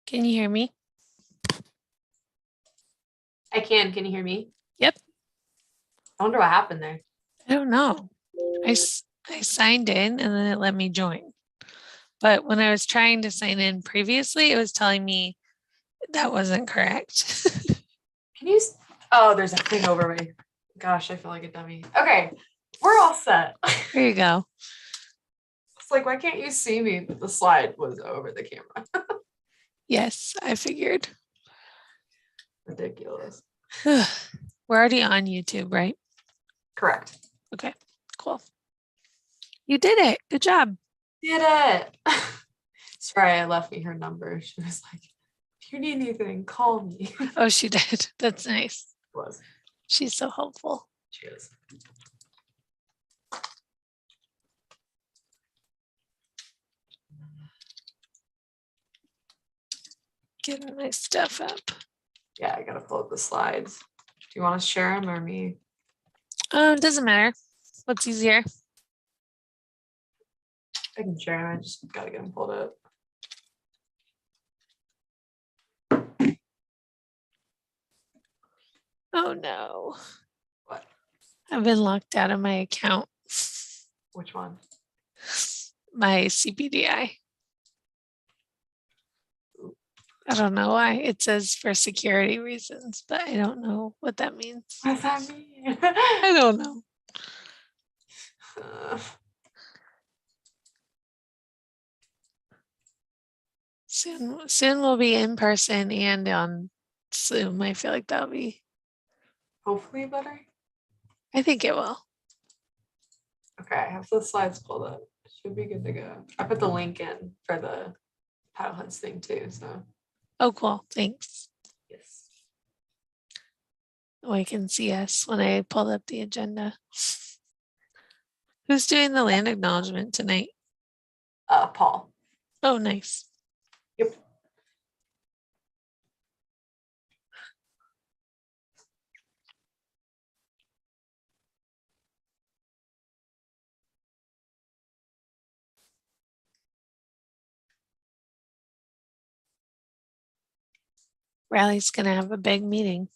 Can you hear me? I can. Can you hear me? Yep. I wonder what happened there. I don't know. I signed in and then it let me join. But when I was trying to sign in previously, it was telling me that wasn't correct. Can you? Oh, there's a thing over me. Gosh, I feel like a dummy. Okay, we're all set. There you go. It's like, why can't you see me? But the slide was over the camera. Yes, I figured. Ridiculous. We're already on YouTube, right? Correct. Okay, cool. You did it. Good job. Did it. Sorry, I left me her number. She was like, if you need anything, call me. Oh, she did. That's nice. Was. She's so helpful. She is. Getting my stuff up. Yeah, I gotta pull up the slides. Do you want to share them or me? Doesn't matter. What's easier? I can share them. I just gotta get them pulled up. Oh no. What? I've been locked out of my account. Which one? My CPDI. I don't know why. It says for security reasons, but I don't know what that means. What does that mean? I don't know. Soon we'll be in person and on Zoom. I feel like that'll be. Hopefully better. I think it will. Okay, I have the slides pulled up. Should be good to go. I put the link in for the paddleheads thing too. So. Oh, cool. Thanks. Yes. Oh, I can see us when I pulled up the agenda. Who's doing the land acknowledgement tonight? Paul. Oh, nice. Yep. Riley's gonna have a big meeting.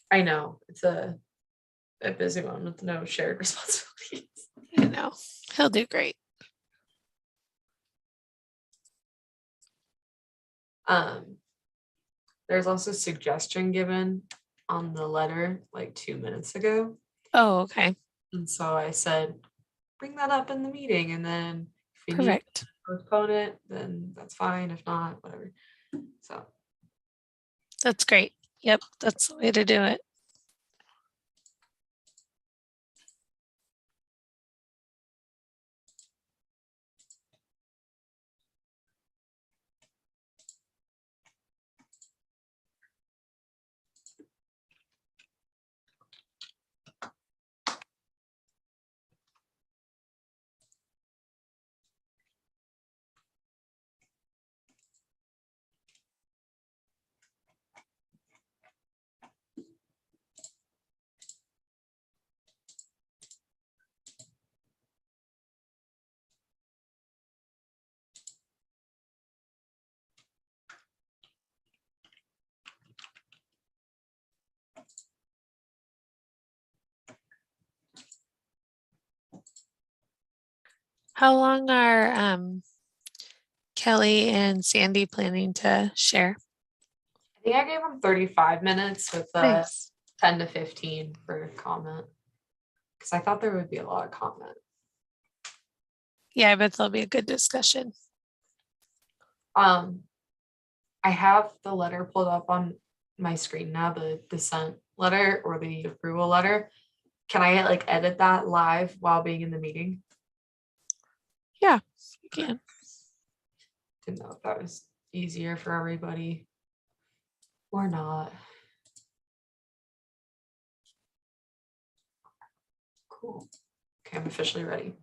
I know it's a busy one with no shared responsibilities. I know. He'll do great. There's also suggestion given on the letter like 2 minutes ago. Oh, okay. And so I said, bring that up in the meeting. And then if you need Perfect. to postpone it, then that's fine. If not, whatever. So. That's great. Yep, that's the way to do it. How long are Kelly and Sandy planning to share? I think I gave them 35 minutes with Nice. 10 to 15 for comment. Because I thought there would be a lot of comment. Yeah, I bet there'll be a good discussion. I have the letter pulled up on my screen now, the dissent letter or the approval letter. Can I like edit that live while being in the meeting? Yeah, you can. Didn't know if that was easier for everybody or not. Cool. Okay, I'm officially ready.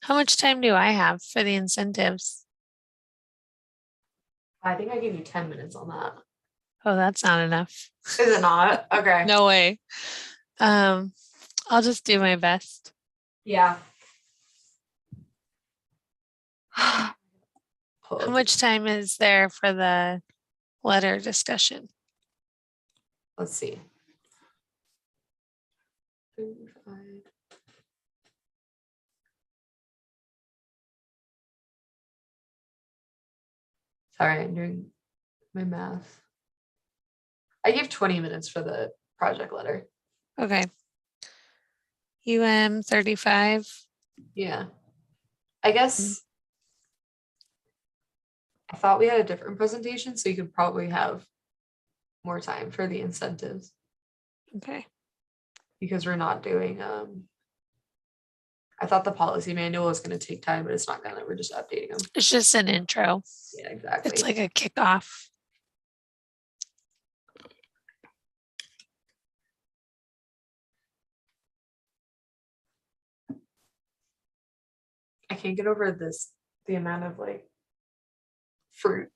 How much time do I have for the incentives? I think I gave you 10 minutes on that. Oh, that's not enough. Is it not? Okay. No way. Um, I'll just do my best. Yeah. How much time is there for the letter discussion? Let's see. 35. Sorry, I'm doing my math. I gave 20 minutes for the project letter. Okay. UM 35. Yeah. I guess I thought we had a different presentation, so you could probably have more time for the incentives Okay. because we're not doing I thought the policy manual was going to take time, but it's not gonna. We're just updating them. It's just an intro. Yeah, exactly. It's like a kickoff. I can't get over the amount of like fruit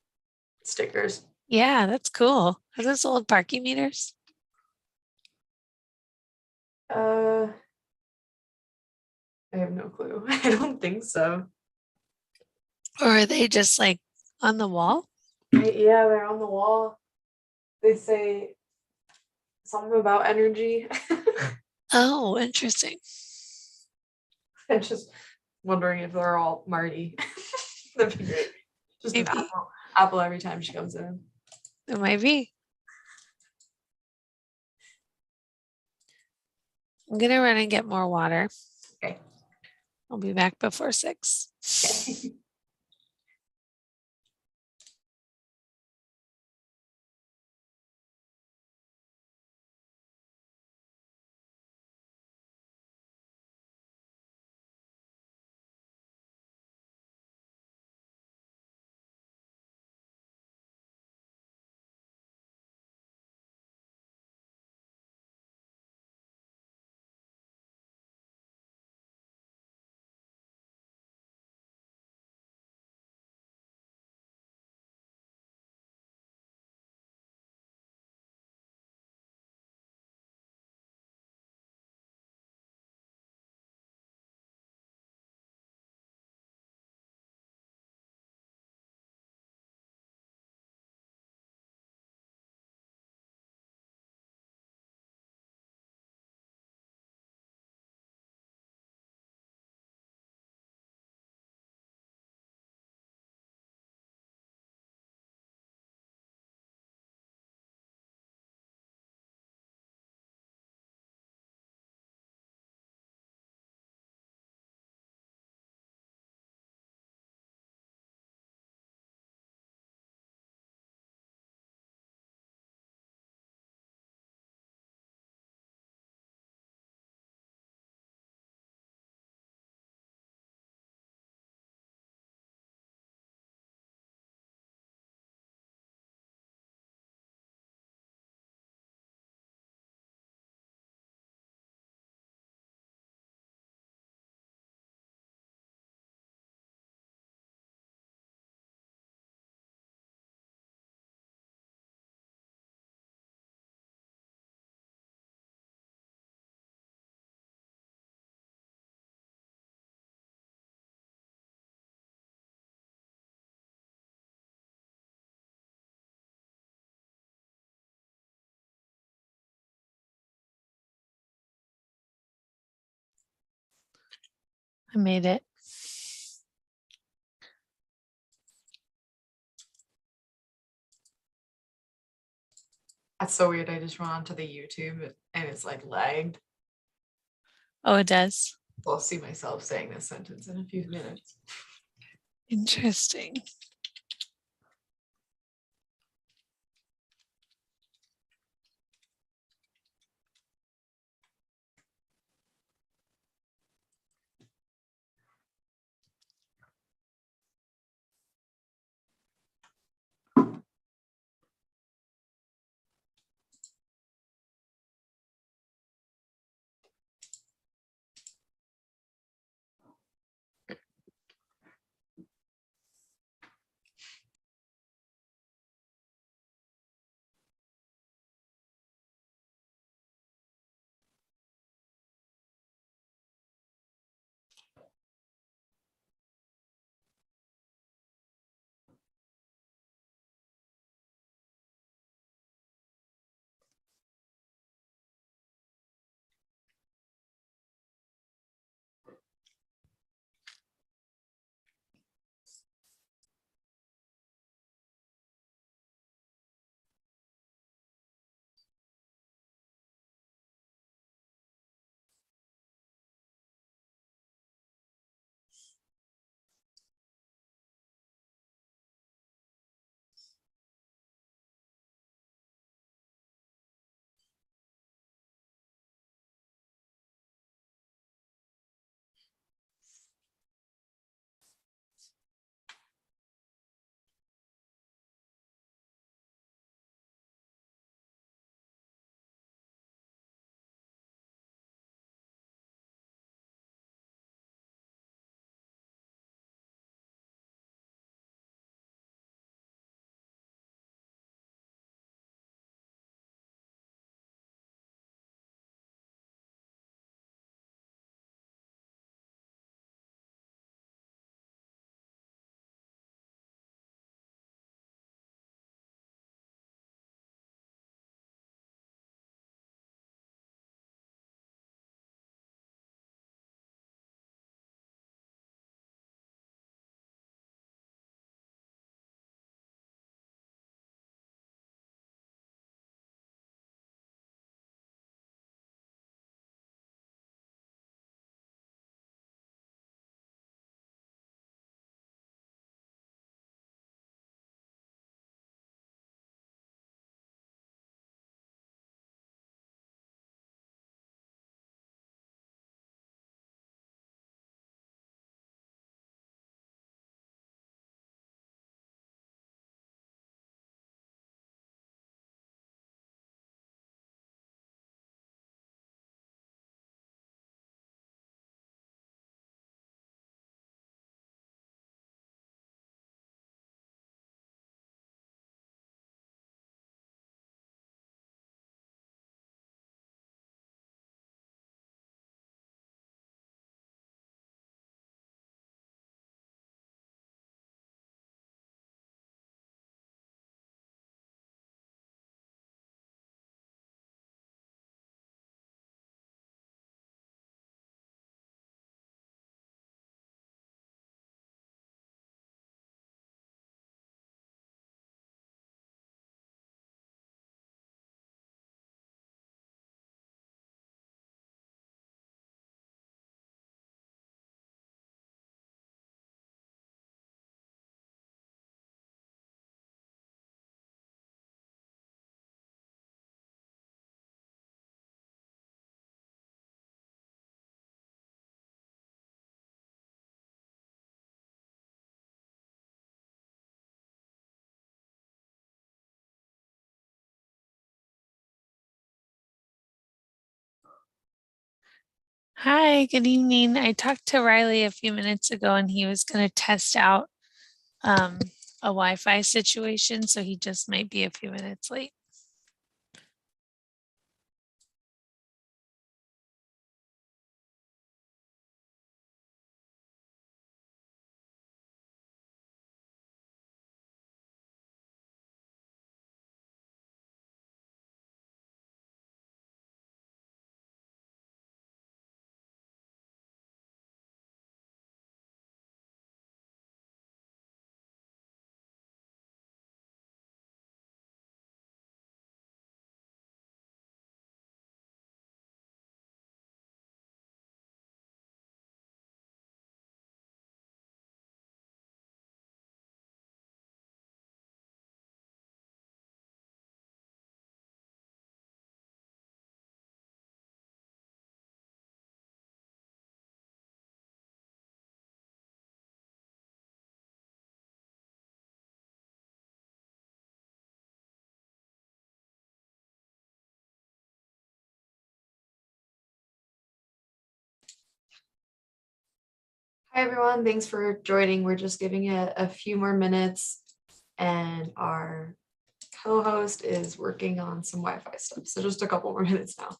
stickers. Yeah, that's cool. Are those old parking meters? Uh, I have no clue. I don't think so. Or are they just like on the wall? Yeah, they're on the wall. They say something about energy. Oh, interesting. I'm just wondering if they're all Marty. That'd be great. Just an Maybe. apple every time she comes in. It might be. I'm gonna run and get more water. Okay. I'll be back before 6. Okay. I made it. That's so weird. I just went onto the YouTube and it's like lagged. Oh, it does. I'll see myself saying this sentence in a few minutes. Interesting. Hi, good evening. I talked to Riley a few minutes ago and he was going to test out um, a Wi-Fi situation, so he just might be a few minutes late. Hi, everyone. Thanks for joining. We're just giving it a few more minutes, and our co-host is working on some Wi-Fi stuff. So just a couple more minutes now.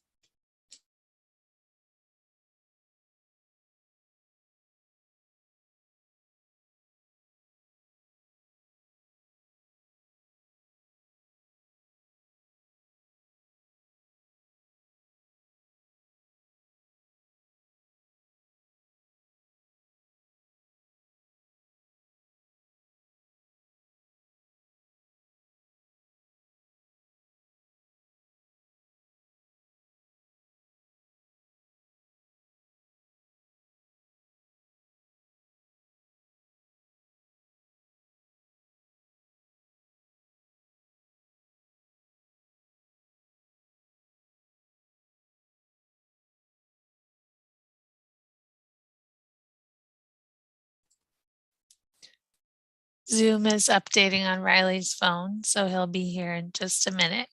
Zoom is updating on Riley's phone, so he'll be here in just a minute.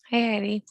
Hi, Heidi.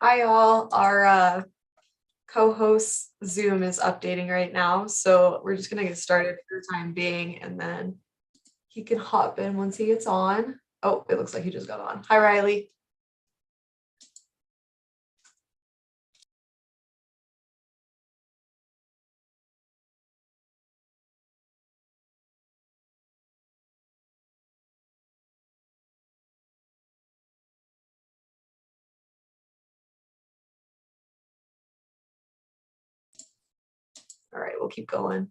Hi, all. Our co-host Zoom is updating right now, so we're just gonna get started for the time being, and then he can hop in once he gets on. Oh, it looks like he just got on. Hi, Riley. All right, we'll keep going.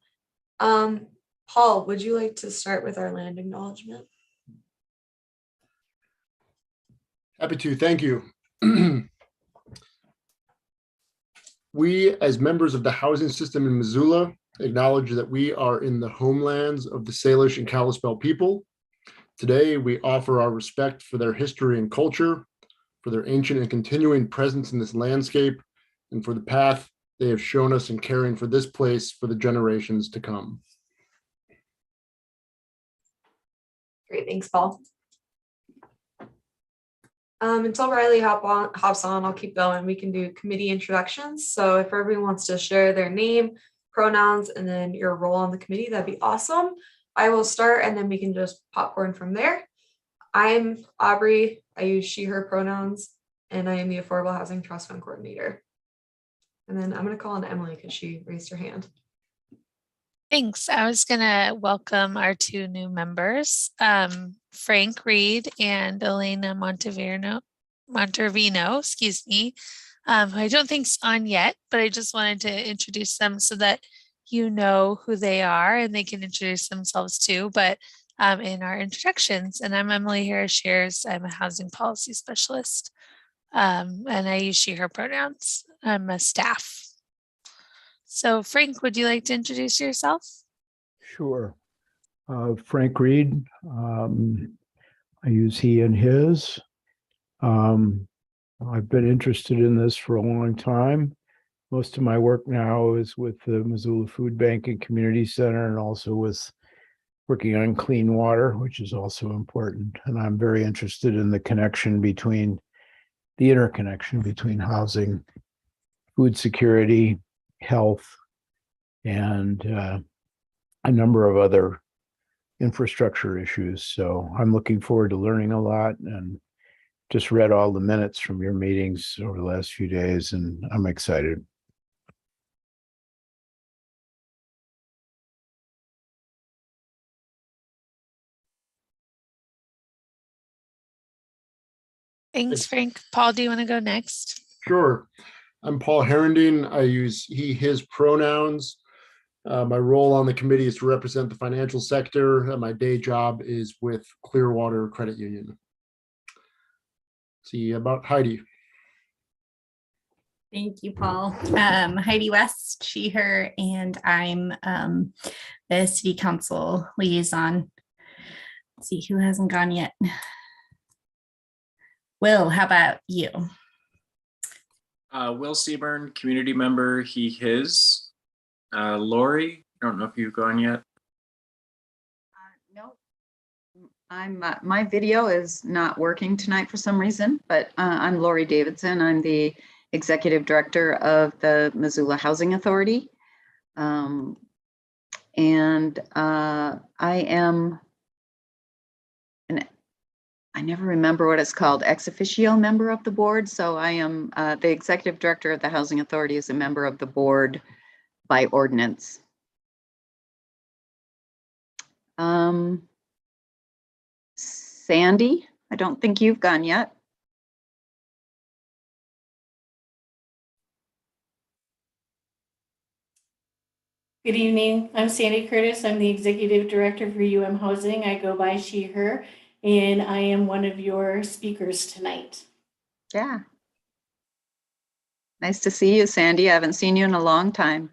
Paul, would you like to start with our land acknowledgement? Happy to, thank you. We, as members of the housing system in Missoula, acknowledge that we are in the homelands of the Salish and Kalispel people. Today, we offer our respect for their history and culture, for their ancient and continuing presence in this landscape, and for the path they have shown us in caring for this place for the generations to come. Great, thanks, Paul. Until Riley hops on, I'll keep going. We can do committee introductions. So if everyone wants to share their name, pronouns, and then your role on the committee, that'd be awesome. I will start and then we can just popcorn from there. I'm Aubrey. I use she, her pronouns, and I am the Affordable Housing Trust Fund Coordinator. And then I'm going to call on Emily because she raised her hand. Thanks. I was going to welcome our two new members, Frank Reed and Elena Montervino, excuse me, who I don't think's on yet, but I just wanted to introduce them so that you know who they are and they can introduce themselves too, but in our introductions. And I'm Emily Harris Shares. I'm a housing policy specialist, and I use she, her pronouns. I'm a staff. So Frank, would you like to introduce yourself? Sure. Frank Reed. I use he and his. I've been interested in this for a long time. Most of my work now is with the Missoula Food Bank and Community Center, and also with working on clean water, which is also important. And I'm very interested in the interconnection between housing, food security, health, and a number of other infrastructure issues. So I'm looking forward to learning a lot, and just read all the minutes from your meetings over the last few days, and I'm excited. Thanks, Frank. Paul, do you want to go next? Sure. I'm Paul Herendeen. I use he, his pronouns. My role on the committee is to represent the financial sector, and my day job is with Clearwater Credit Union. See about Heidi. Thank you, Paul. Heidi West, she, her, and I'm the city council liaison. Let's see who hasn't gone yet. Will, how about you? Will Seaburn, community member, he, his. Lori, I don't know if you've gone yet. No, I'm my video is not working tonight for some reason, but I'm Lori Davidson. I'm the executive director of the Missoula Housing Authority. And I am I never remember what it's called, ex officio member of the board. So I am the executive director of the Housing Authority, is a member of the board by ordinance. Sandy, I don't think you've gone yet. Good evening. I'm Sandy Curtis. I'm the Executive Director for UM Housing. I go by she, her, and I am one of your speakers tonight. Yeah. Nice to see you, Sandy. I haven't seen you in a long time.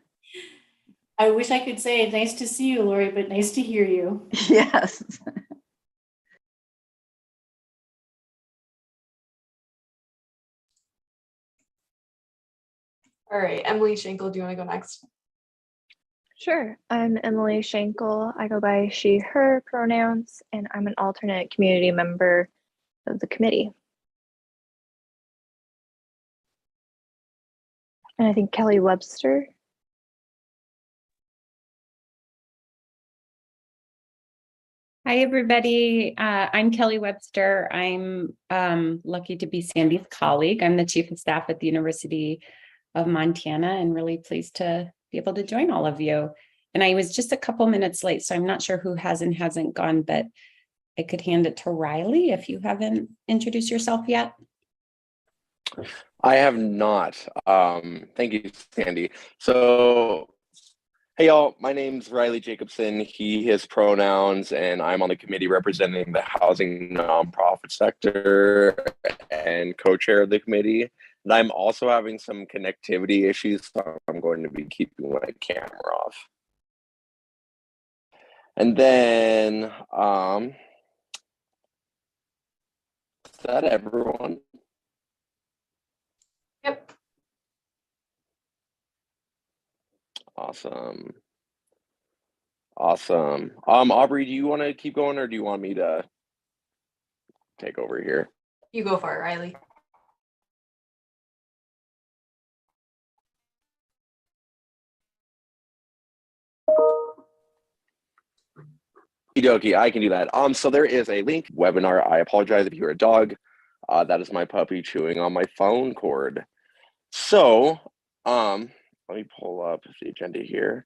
I wish I could say nice to see you, Lori, but nice to hear you. Yes. All right, Emily Schenkel, do you want to go next? Sure. I'm Emily Schenkel. I go by she, her pronouns, and I'm an alternate community member of the committee. And I think Kelly Webster. Hi, everybody. I'm Kelly Webster. I'm lucky to be Sandy's colleague. I'm the chief of staff at the University of Montana, and really pleased to be able to join all of you. And I was just a couple minutes late, so I'm not sure who has and hasn't gone, but I could hand it to Riley if you haven't introduced yourself yet. I have not. Thank you, Sandy. So, hey y'all, my name's Riley Jacobson, he, his pronouns, and I'm on the committee representing the housing nonprofit sector and co-chair of the committee. And I'm also having some connectivity issues, so I'm going to be keeping my camera off. And then, is that everyone? Yep. Awesome. Awesome. Aubrey, do you want to keep going or do you want me to take over here? You go for it, Riley. Okie dokie, I can do that. So there is a link webinar. I apologize if you're a dog. That is my puppy chewing on my phone cord. So, let me pull up the agenda here.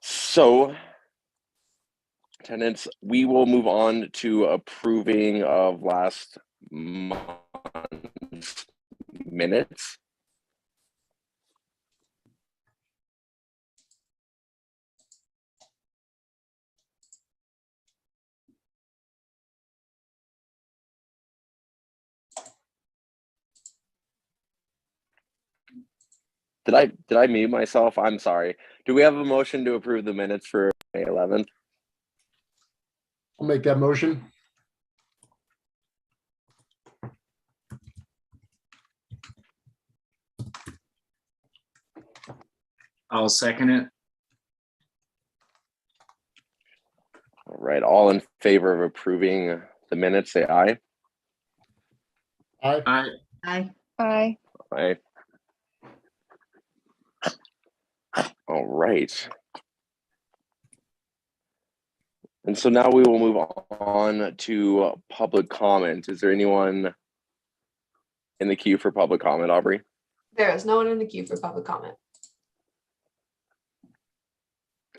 So, attendants, we will move on to approving of last month's minutes. Did I mute myself? I'm sorry. Do we have a motion to approve the minutes for May 11th? I'll make that motion. I'll second it. All right, all in favor of approving the minutes, say aye. Aye. Aye. Aye. Aye. Aye. All right. And so now we will move on to public comment. Is there anyone in the queue for public comment, Aubrey? There is no one in the queue for public comment.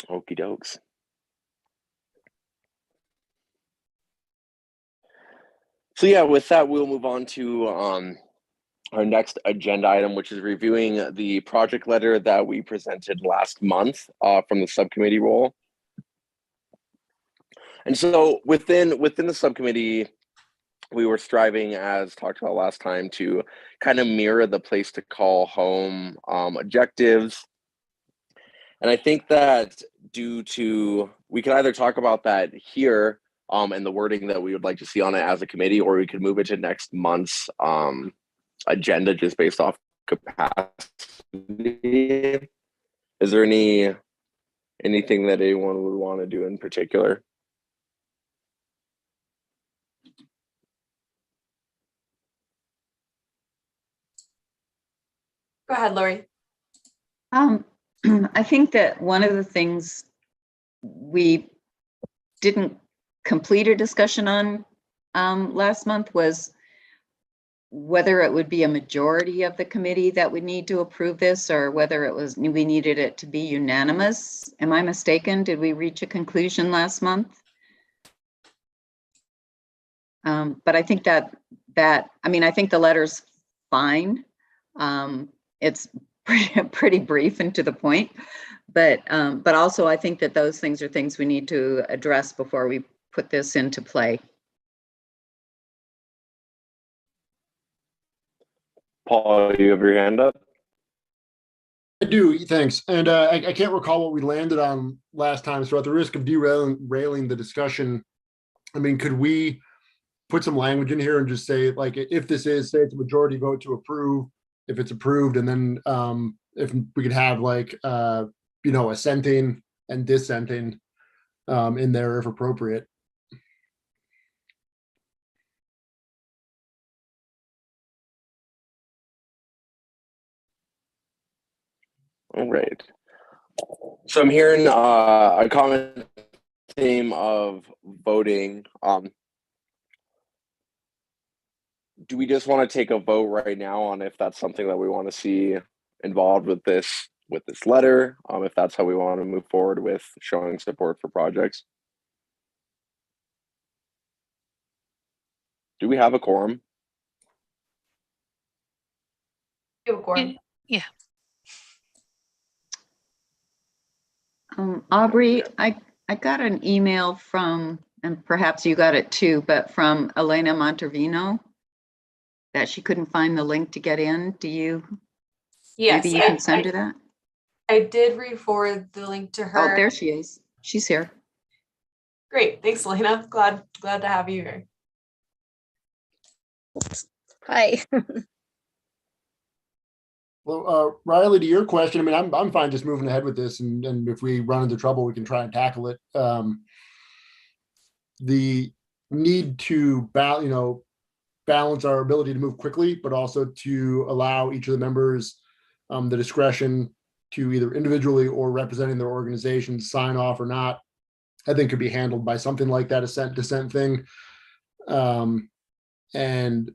Okie dokes. So yeah, with that, we'll move on to our next agenda item, which is reviewing the project letter that we presented last month from the subcommittee role. And so within the subcommittee, we were striving, as talked about last time, to kind of mirror the place to call home objectives. And I think that we could either talk about that here and the wording that we would like to see on it as a committee, or we could move it to next month's agenda just based off capacity. Is there anything that anyone would want to do in particular? Go ahead, Lori. I think that one of the things we didn't complete a discussion on last month was whether it would be a majority of the committee that would need to approve this, or whether we needed it to be unanimous. Am I mistaken? Did we reach a conclusion last month? But I think I think the letter's fine. It's pretty brief and to the point, but also I think that those things are things we need to address before we put this into play. Paul, you have your hand up? I do, thanks. And I can't recall what we landed on last time. So at the risk of derailing the discussion, I mean, could we put some language in here and just say, like, if this is, say it's a majority vote to approve, if it's approved, and then if we could have like, assenting and dissenting in there if appropriate. All right. So I'm hearing a common theme of voting. Do we just want to take a vote right now on if that's something that we want to see involved with this letter? If that's how we want to move forward with showing support for projects? Do we have a quorum? You have a quorum. Yeah. Aubrey, I got an email from, and perhaps you got it too, but from Elena Montervino that she couldn't find the link to get in. Do you? Yes, Maybe you can send her that. I did re-forward the link to her. Oh, there she is. She's here. Great, thanks, Elena. Glad to have you here. Hi. Well, Riley, to your question, I mean, I'm fine just moving ahead with this, and if we run into trouble, we can try and tackle it. The need to balance our ability to move quickly, but also to allow each of the members the discretion to either individually or representing their organization sign off or not, I think could be handled by something like that assent dissent thing. And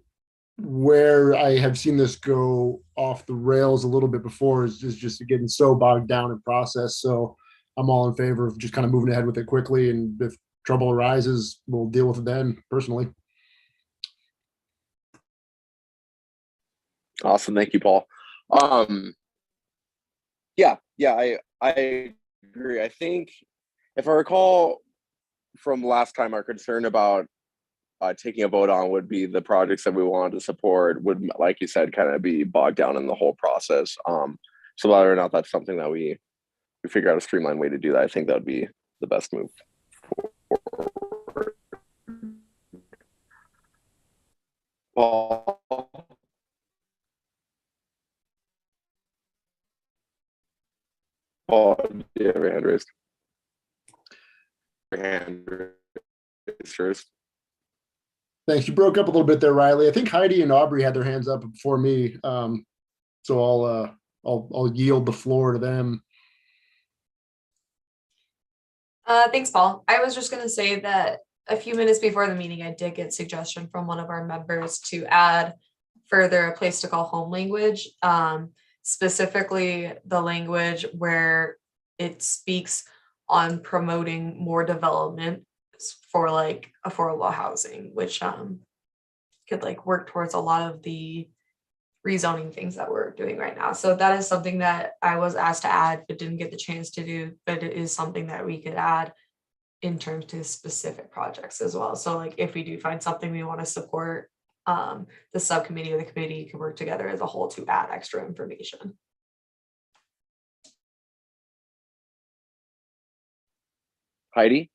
where I have seen this go off the rails a little bit before is just getting so bogged down in process. So I'm all in favor of just kind of moving ahead with it quickly. And if trouble arises, we'll deal with it then personally. Awesome. Thank you, Paul. Yeah, I agree. I think if I recall from last time, our concern about taking a vote on would be the projects that we wanted to support would, like you said, kind of be bogged down in the whole process. So whether or not that's something that we figure out a streamlined way to do that, I think that would be the best move forward. Paul? Paul, do you have your hand raised? Your hand raised first. Thanks. You broke up a little bit there, Riley. I think Heidi and Aubrey had their hands up before me. So I'll yield the floor to them. Thanks, Paul. I was just going to say that a few minutes before the meeting, I did get suggestion from one of our members to add further a place to call home language, specifically the language where it speaks on promoting more development for like affordable housing, which could like work towards a lot of the rezoning things that we're doing right now. So that is something that I was asked to add, but didn't get the chance to do, but it is something that we could add in terms to specific projects as well. So like if we do find something we want to support, the subcommittee or the committee can work together as a whole to add extra information. Heidi?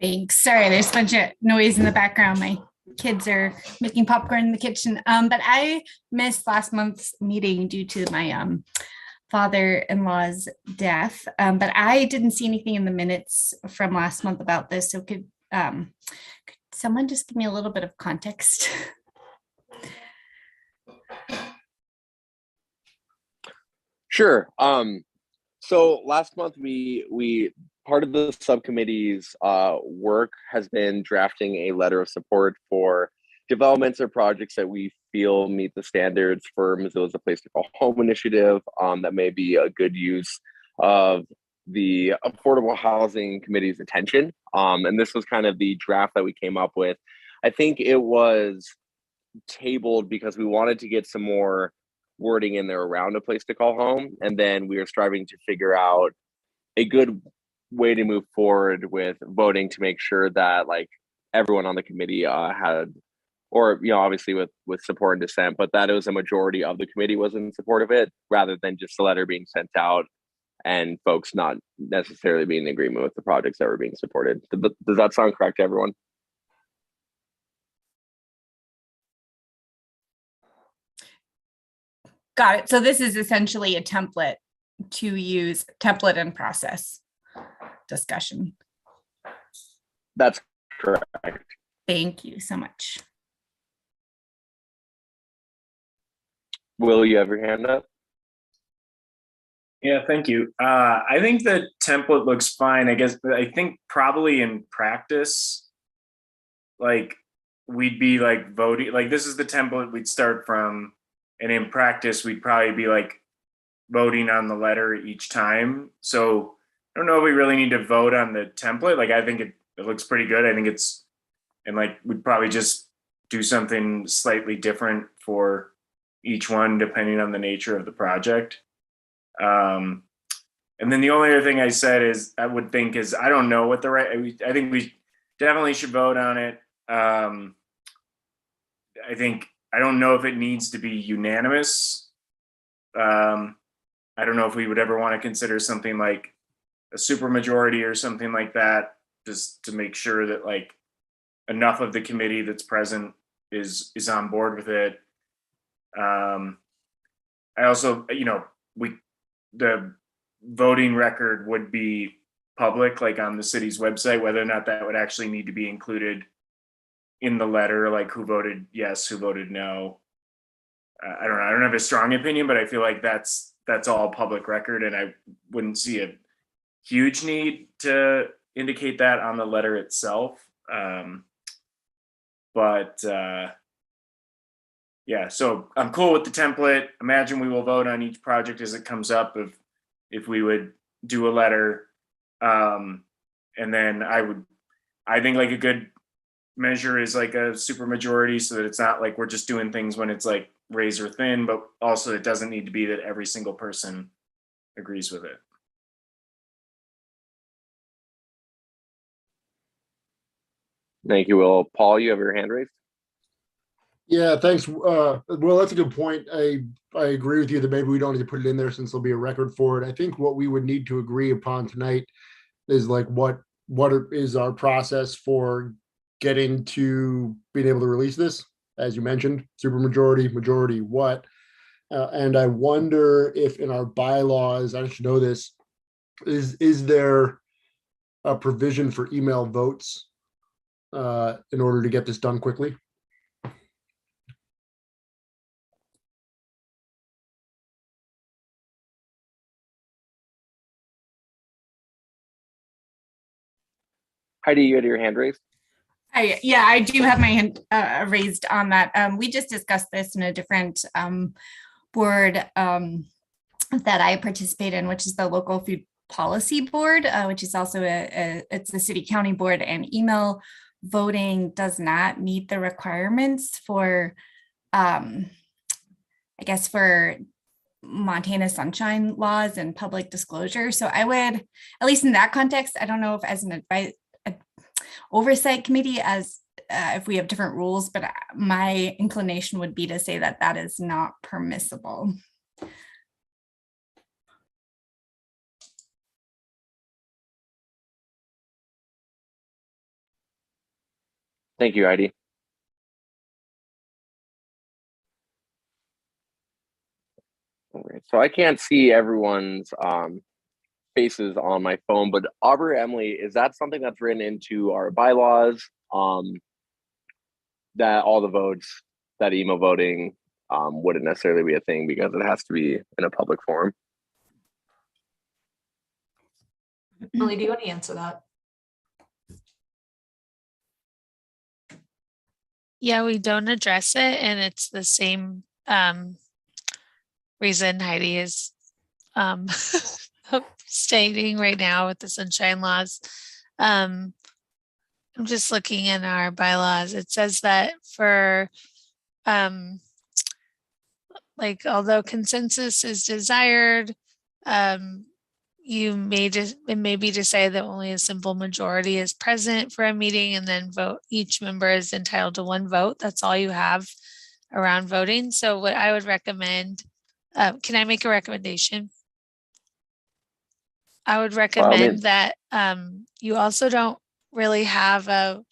Thanks. Sorry, there's a bunch of noise in the background. My kids are making popcorn in the kitchen. But I missed last month's meeting due to my father-in-law's death. But I didn't see anything in the minutes from last month about this. So could someone just give me a little bit of context? Sure. So last month we part of the subcommittee's work has been drafting a letter of support for developments or projects that we feel meet the standards for Missoula's A Place to Call Home initiative, that may be a good use of the Affordable Housing Committee's attention. And this was kind of the draft that we came up with. I think it was tabled because we wanted to get some more wording in there around A Place to Call Home. And then we are striving to figure out a good way to move forward with voting to make sure that like everyone on the committee had, or obviously with support and dissent, but that it was a majority of the committee was in support of it, rather than just a letter being sent out and folks not necessarily being in agreement with the projects that were being supported. Does that sound correct to everyone? Got it. So this is essentially a template to use, template and process discussion. That's correct. Thank you so much. Will, you have your hand up? Yeah, thank you. I think the template looks fine. I think probably in practice, like we'd be like voting, like this is the template we'd start from. And in practice, we'd probably be like voting on the letter each time. So I don't know if we really need to vote on the template. Like, I think it looks pretty good. I think it's, and like, we'd probably just do something slightly different for each one, depending on the nature of the project. And then the only other thing I said is, I would think is, I don't know what I think we definitely should vote on it. I don't know if it needs to be unanimous. I don't know if we would ever want to consider something like a supermajority or something like that, just to make sure that like enough of the committee that's present is on board with it. I also, the voting record would be public, like on the city's website, whether or not that would actually need to be included in the letter, like who voted yes, who voted no. I don't know. I don't have a strong opinion, but I feel like that's all public record, and I wouldn't see a huge need to indicate that on the letter itself. Yeah, so I'm cool with the template. Imagine we will vote on each project as it comes up if we would do a letter. And then I think like a good measure is like a super majority, so that it's not like we're just doing things when it's like razor thin, but also it doesn't need to be that every single person agrees with it. Thank you, Will. Paul, you have your hand raised. Yeah, thanks. Well, that's a good point. I agree with you that maybe we don't need to put it in there since there'll be a record for it. I think what we would need to agree upon tonight is like what is our process for getting to being able to release this, as you mentioned, majority, what? And I wonder if in our bylaws, I should know this, is there a provision for email votes in order to get this done quickly? Heidi, you had your hand raised. Yeah, I do have my hand raised on that. We just discussed this in a different board that I participate in, which is the local food policy board, which is also it's a city county board, and email voting does not meet the requirements for, I guess, for Montana sunshine laws and public disclosure. So I would, at least in that context, I don't know if as an oversight committee, as if we have different rules, but my inclination would be to say that that is not permissible. Thank you, Heidi. All right, so I can't see everyone's faces on my phone, but Aubrey, Emily, is that something that's written into our bylaws, that all the votes, that email voting wouldn't necessarily be a thing because it has to be in a public forum? Emily, do you want to answer that? Yeah, we don't address it, and it's the same reason Heidi is stating right now with the sunshine laws. I'm just looking in our bylaws. It says that for like, although consensus is desired, it may be decided that only a simple majority is present for a meeting, and then each member is entitled to one vote. That's all you have around voting. So what I would recommend, can I make a recommendation? I would recommend that you also don't really have a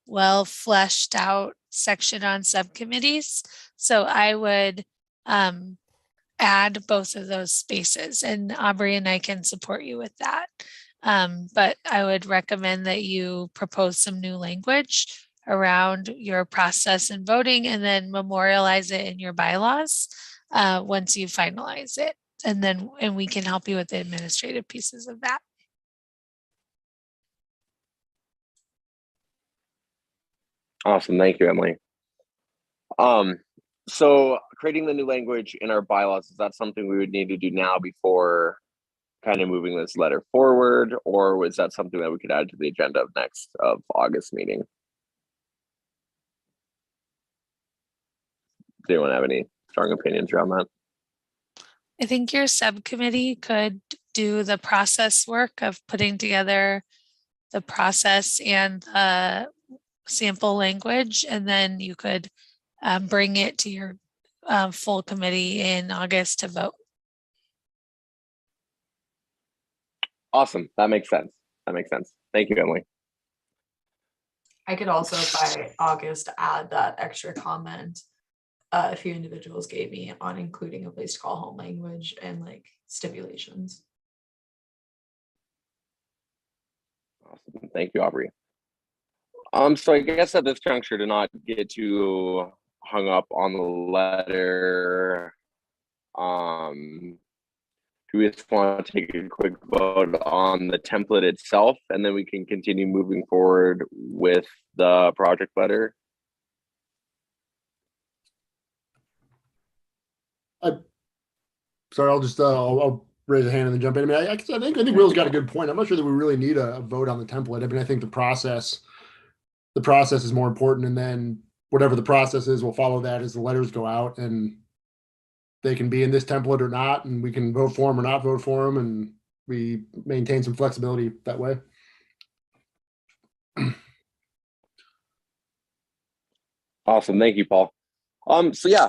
well fleshed out section on subcommittees. So I would add both of those spaces, and Aubrey and I can support you with that. But I would recommend that you propose some new language around your process and voting, and then memorialize it in your bylaws once you finalize it. And we can help you with the administrative pieces of that. Awesome, thank you, Emily. So creating the new language in our bylaws, is that something we would need to do now before kind of moving this letter forward, or was that something that we could add to the agenda of August meeting? Do anyone have any strong opinions around that? I think your subcommittee could do the process work of putting together the process and sample language, and then you could bring it to your full committee in August to vote. Awesome, that makes sense. Thank you, Emily. I could also by August add that extra comment a few individuals gave me on including a place to call home language and like stipulations. Awesome. Thank you, Aubrey. So I guess at this juncture, to not get too hung up on the letter, do we just want to take a quick vote on the template itself, and then we can continue moving forward with the project letter? Sorry, I'll raise a hand and then jump in. I mean, I think Will's got a good point. I'm not sure that we really need a vote on the template. I mean, I think the process is more important, and then whatever the process is, we'll follow that as the letters go out, and they can be in this template or not, and we can vote for them or not vote for them, and we maintain some flexibility that way. Awesome. Thank you, Paul. So yeah,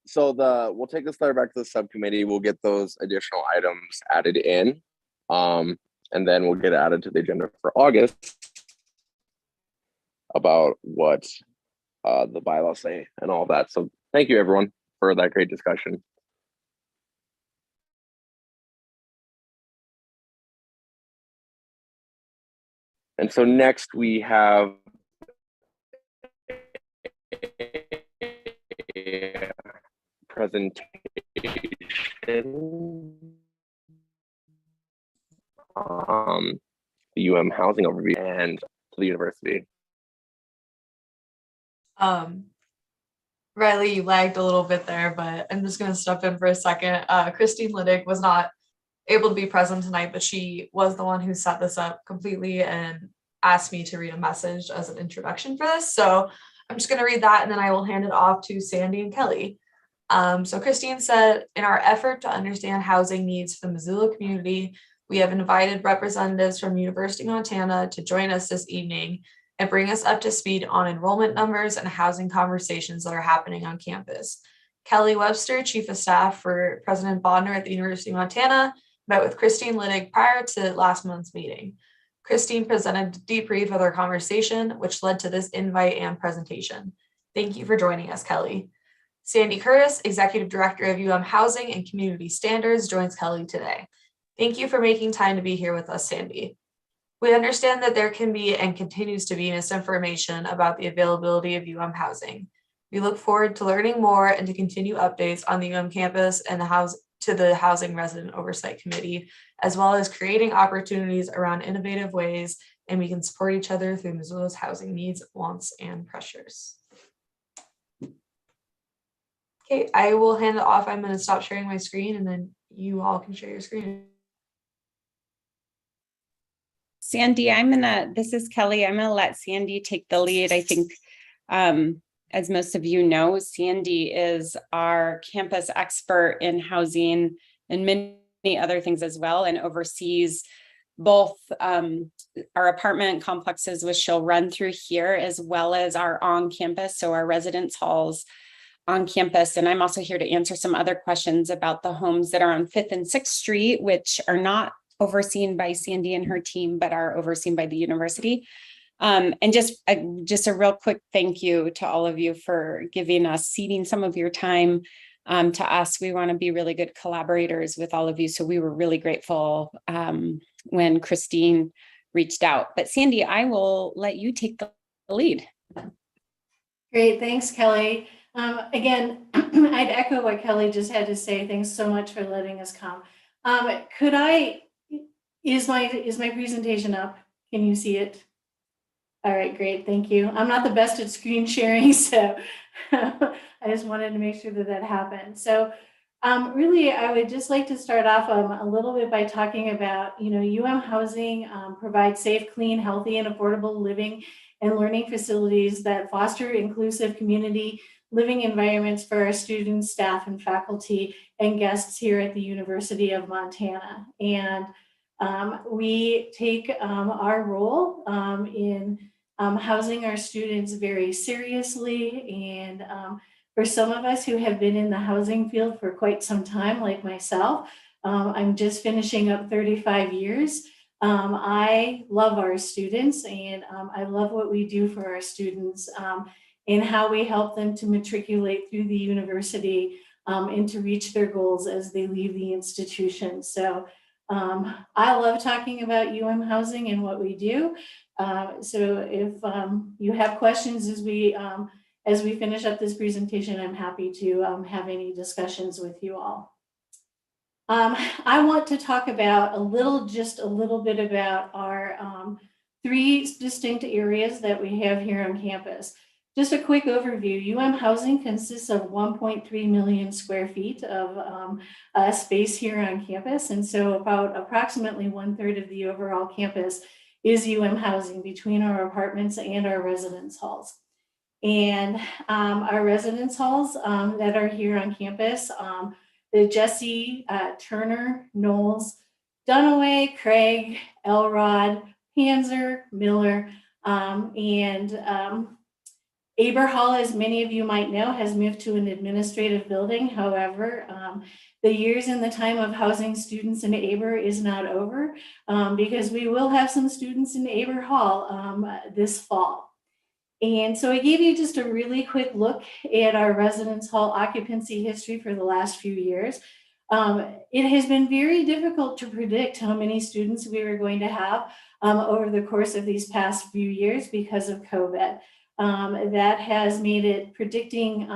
so we'll take this letter back to the subcommittee. We'll get those additional items added in, and then we'll get it added to the agenda for August about what the bylaws say and all that. So thank you, everyone, for that great discussion. And so next we have a presentation the housing overview and to the university. Riley, you lagged a little bit there, but I'm just going to step in for a second. Christine Liddick was not able to be present tonight, but she was the one who set this up completely and asked me to read a message as an introduction for this. So I'm just going to read that, and then I will hand it off to Sandy and Kelly. So Christine said, in our effort to understand housing needs for the Missoula community, we have invited representatives from University of Montana to join us this evening and bring us up to speed on enrollment numbers and housing conversations that are happening on campus. Kelly Webster, Chief of Staff for President Bodner at the University of Montana, met with Christine Liddick prior to last month's meeting. Christine presented a debrief of their conversation, which led to this invite and presentation. Thank you for joining us, Kelly. Sandy Curtis, Executive Director of Housing and Community Standards, joins Kelly today. Thank you for making time to be here with us, Sandy. We understand that there can be and continues to be misinformation about the availability of housing. We look forward to learning more and to continue updates on the campus and the Housing Resident Oversight Committee, as well as creating opportunities around innovative ways, and we can support each other through Missoula's housing needs, wants, and pressures. Okay, I will hand it off. I'm going to stop sharing my screen, and then you all can share your screen. Sandy, this is Kelly. I'm gonna let Sandy take the lead. I think, as most of you know, Sandy is our campus expert in housing and many other things as well, and oversees both our apartment complexes, which she'll run through here, as well as our on-campus, so our residence halls on campus. And I'm also here to answer some other questions about the homes that are on 5th and 6th Street, which are not overseen by Sandy and her team, but are overseen by the university. And just a real quick thank you to all of you for ceding some of your time to us. We want to be really good collaborators with all of you. So we were really grateful when Christine reached out. But Sandy, I will let you take the lead. Great, thanks, Kelly. Again, I'd echo what Kelly just had to say. Thanks so much for letting us come. Is my presentation up? Can you see it? All right, great, thank you. I'm not the best at screen sharing, so I just wanted to make sure that happened. So really, I would just like to start off a little bit by talking about, Housing provides safe, clean, healthy, and affordable living and learning facilities that foster inclusive community living environments for our students, staff, and faculty and guests here at the University of Montana. And we take our role in housing our students very seriously. And for some of us who have been in the housing field for quite some time, like myself, I'm just finishing up 35 years. I love our students, and I love what we do for our students. and how we help them to matriculate through the university and to reach their goals as they leave the institution. So I love talking about housing and what we do. So if you have questions as we finish up this presentation, I'm happy to have any discussions with you all. I want to talk about just a little bit about our 3 distinct areas that we have here on campus. Just a quick overview. Housing consists of 1.3 million square feet of space here on campus. And so about approximately 1/3 of the overall campus is housing between our apartments and our residence halls. And our residence halls that are here on campus, the Jesse, Turner, Knowles, Dunaway, Craig, Elrod, Panzer, Miller, and Aber Hall, as many of you might know, has moved to an administrative building. However, the years and the time of housing students in Aber is not over because we will have some students in Aber Hall this fall. And so I gave you just a really quick look at our residence hall occupancy history for the last few years. It has been very difficult to predict how many students we were going to have over the course of these past few years because of COVID. That has made it predicting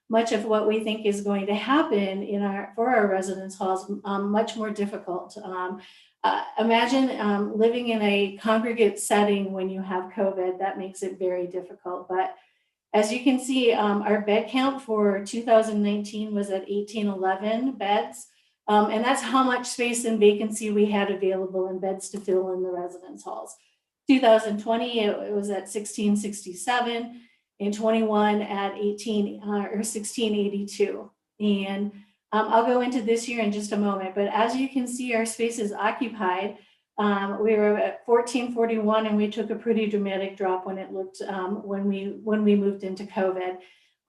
much of what we think is going to happen for our residence halls much more difficult. Imagine living in a congregate setting when you have COVID. That makes it very difficult. But as you can see, our bed count for 2019 was at 1811 beds. And that's how much space and vacancy we had available in beds to fill in the residence halls. 2020, it was at 1667, and 21 at 1682. And I'll go into this year in just a moment, but as you can see, our space is occupied. We were at 1441, and we took a pretty dramatic drop when it looked when we moved into COVID.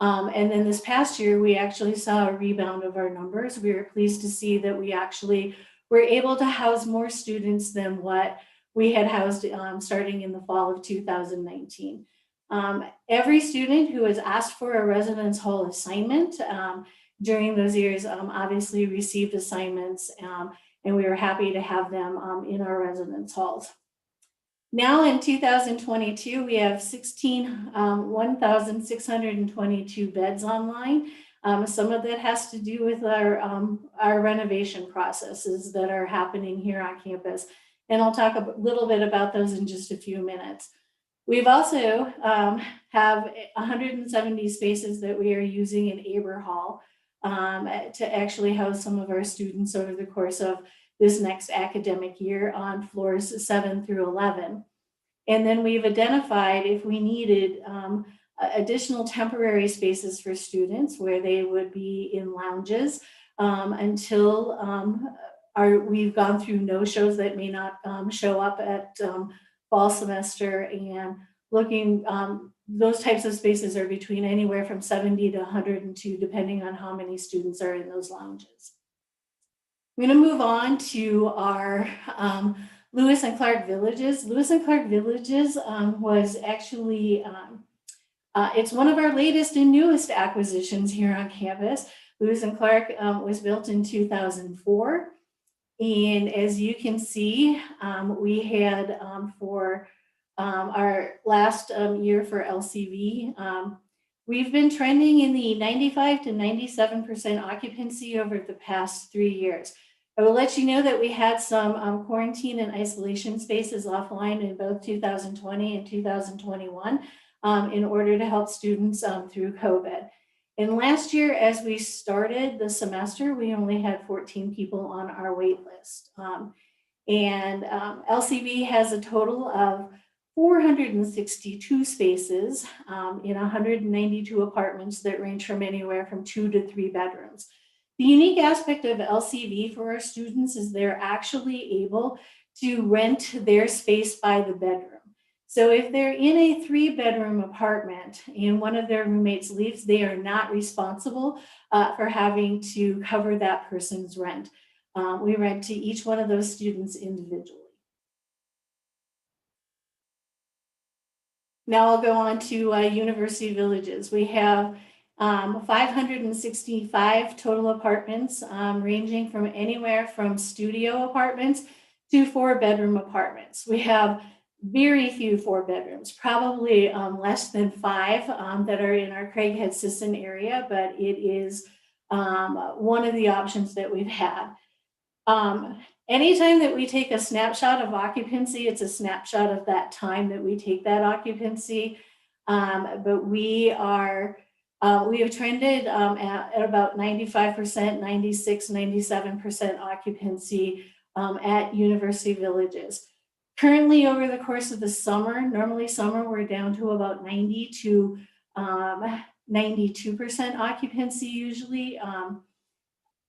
And then this past year, we actually saw a rebound of our numbers. We were pleased to see that we actually were able to house more students than what we had housed starting in the fall of 2019. Every student who has asked for a residence hall assignment during those years obviously received assignments, and we were happy to have them in our residence halls. Now in 2022, we have 1,622 beds online. Some of that has to do with our renovation processes that are happening here on campus. And I'll talk a little bit about those in just a few minutes. We've also have 170 spaces that we are using in Aber Hall to actually house some of our students over the course of this next academic year on floors 7 through 11. And then we've identified if we needed additional temporary spaces for students where they would be in lounges until we've gone through no-shows that may not show up at fall semester, and looking, those types of spaces are between anywhere from 70 to 102, depending on how many students are in those lounges. I'm going to move on to our Lewis and Clark Villages. Lewis and Clark Villages was actually, it's one of our latest and newest acquisitions here on campus. Lewis and Clark was built in 2004. And as you can see, we had for our last year for LCV, we've been trending in the 95 to 97% occupancy over the past 3 years. I will let you know that we had some quarantine and isolation spaces offline in both 2020 and 2021 in order to help students through COVID. And last year, as we started the semester, we only had 14 people on our wait list. LCV has a total of 462 spaces in 192 apartments that range from anywhere from 2 to 3 bedrooms. The unique aspect of LCV for our students is they're actually able to rent their space by the bedroom. So if they're in a 3-bedroom apartment and one of their roommates leaves, they are not responsible for having to cover that person's rent. We rent to each one of those students individually. Now I'll go on to University Villages. We have 565 total apartments, ranging from anywhere from studio apartments to 4-bedroom apartments. We have very few 4 bedrooms, probably less than 5 that are in our Craighead-Sisson area, but it is one of the options that we've had. Anytime that we take a snapshot of occupancy, it's a snapshot of that time that we take that occupancy. But we have trended at about 95%, 96, 97% occupancy at University Villages. Currently, over the course of the summer, normally summer, we're down to about 90 to 92% occupancy usually.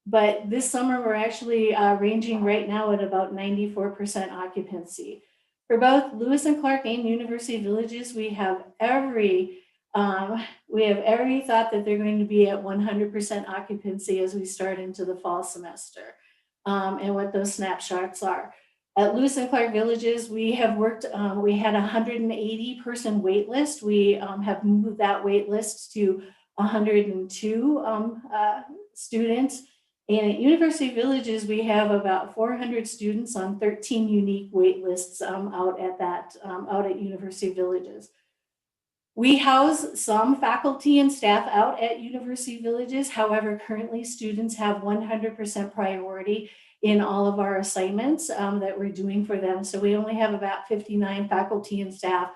But this summer, we're actually ranging right now at about 94% occupancy. For both Lewis and Clark and University Villages, we have every thought that they're going to be at 100% occupancy as we start into the fall semester, and what those snapshots are. At Lewis and Clark Villages, we have worked, we had a 180-person wait list. We have moved that wait list to 102 students. And at University Villages, we have about 400 students on 13 unique wait lists out at University Villages. We house some faculty and staff out at University Villages. However, currently students have 100% priority in all of our assignments that we're doing for them. So we only have about 59 faculty and staff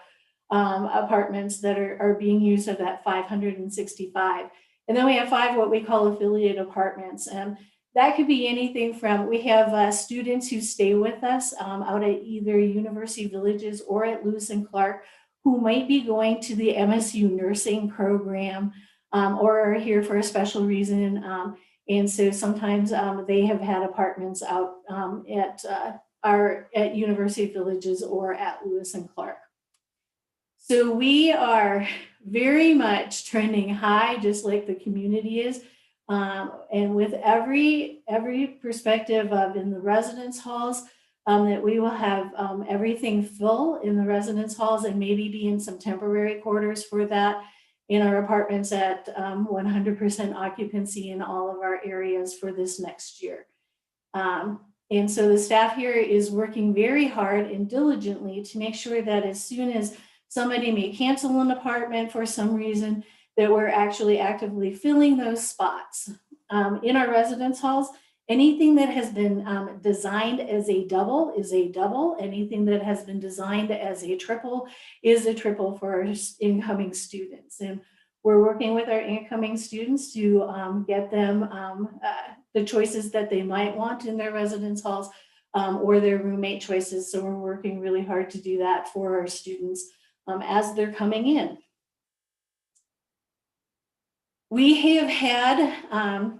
apartments that are being used of that 565. And then we have 5 what we call affiliate apartments. And that could be anything from, we have students who stay with us out at either University Villages or at Lewis and Clark, who might be going to the MSU nursing program or are here for a special reason. And so sometimes they have had apartments out at University Villages or at Lewis and Clark. So we are very much trending high, just like the community is. And with every perspective of in the residence halls, that we will have everything full in the residence halls and maybe be in some temporary quarters for that, in our apartments at 100% occupancy in all of our areas for this next year. And so the staff here is working very hard and diligently to make sure that as soon as somebody may cancel an apartment for some reason, that we're actually actively filling those spots. In our residence halls, anything that has been designed as a double is a double. Anything that has been designed as a triple is a triple for our incoming students. And we're working with our incoming students to get them the choices that they might want in their residence halls or their roommate choices. So we're working really hard to do that for our students as they're coming in. We have had,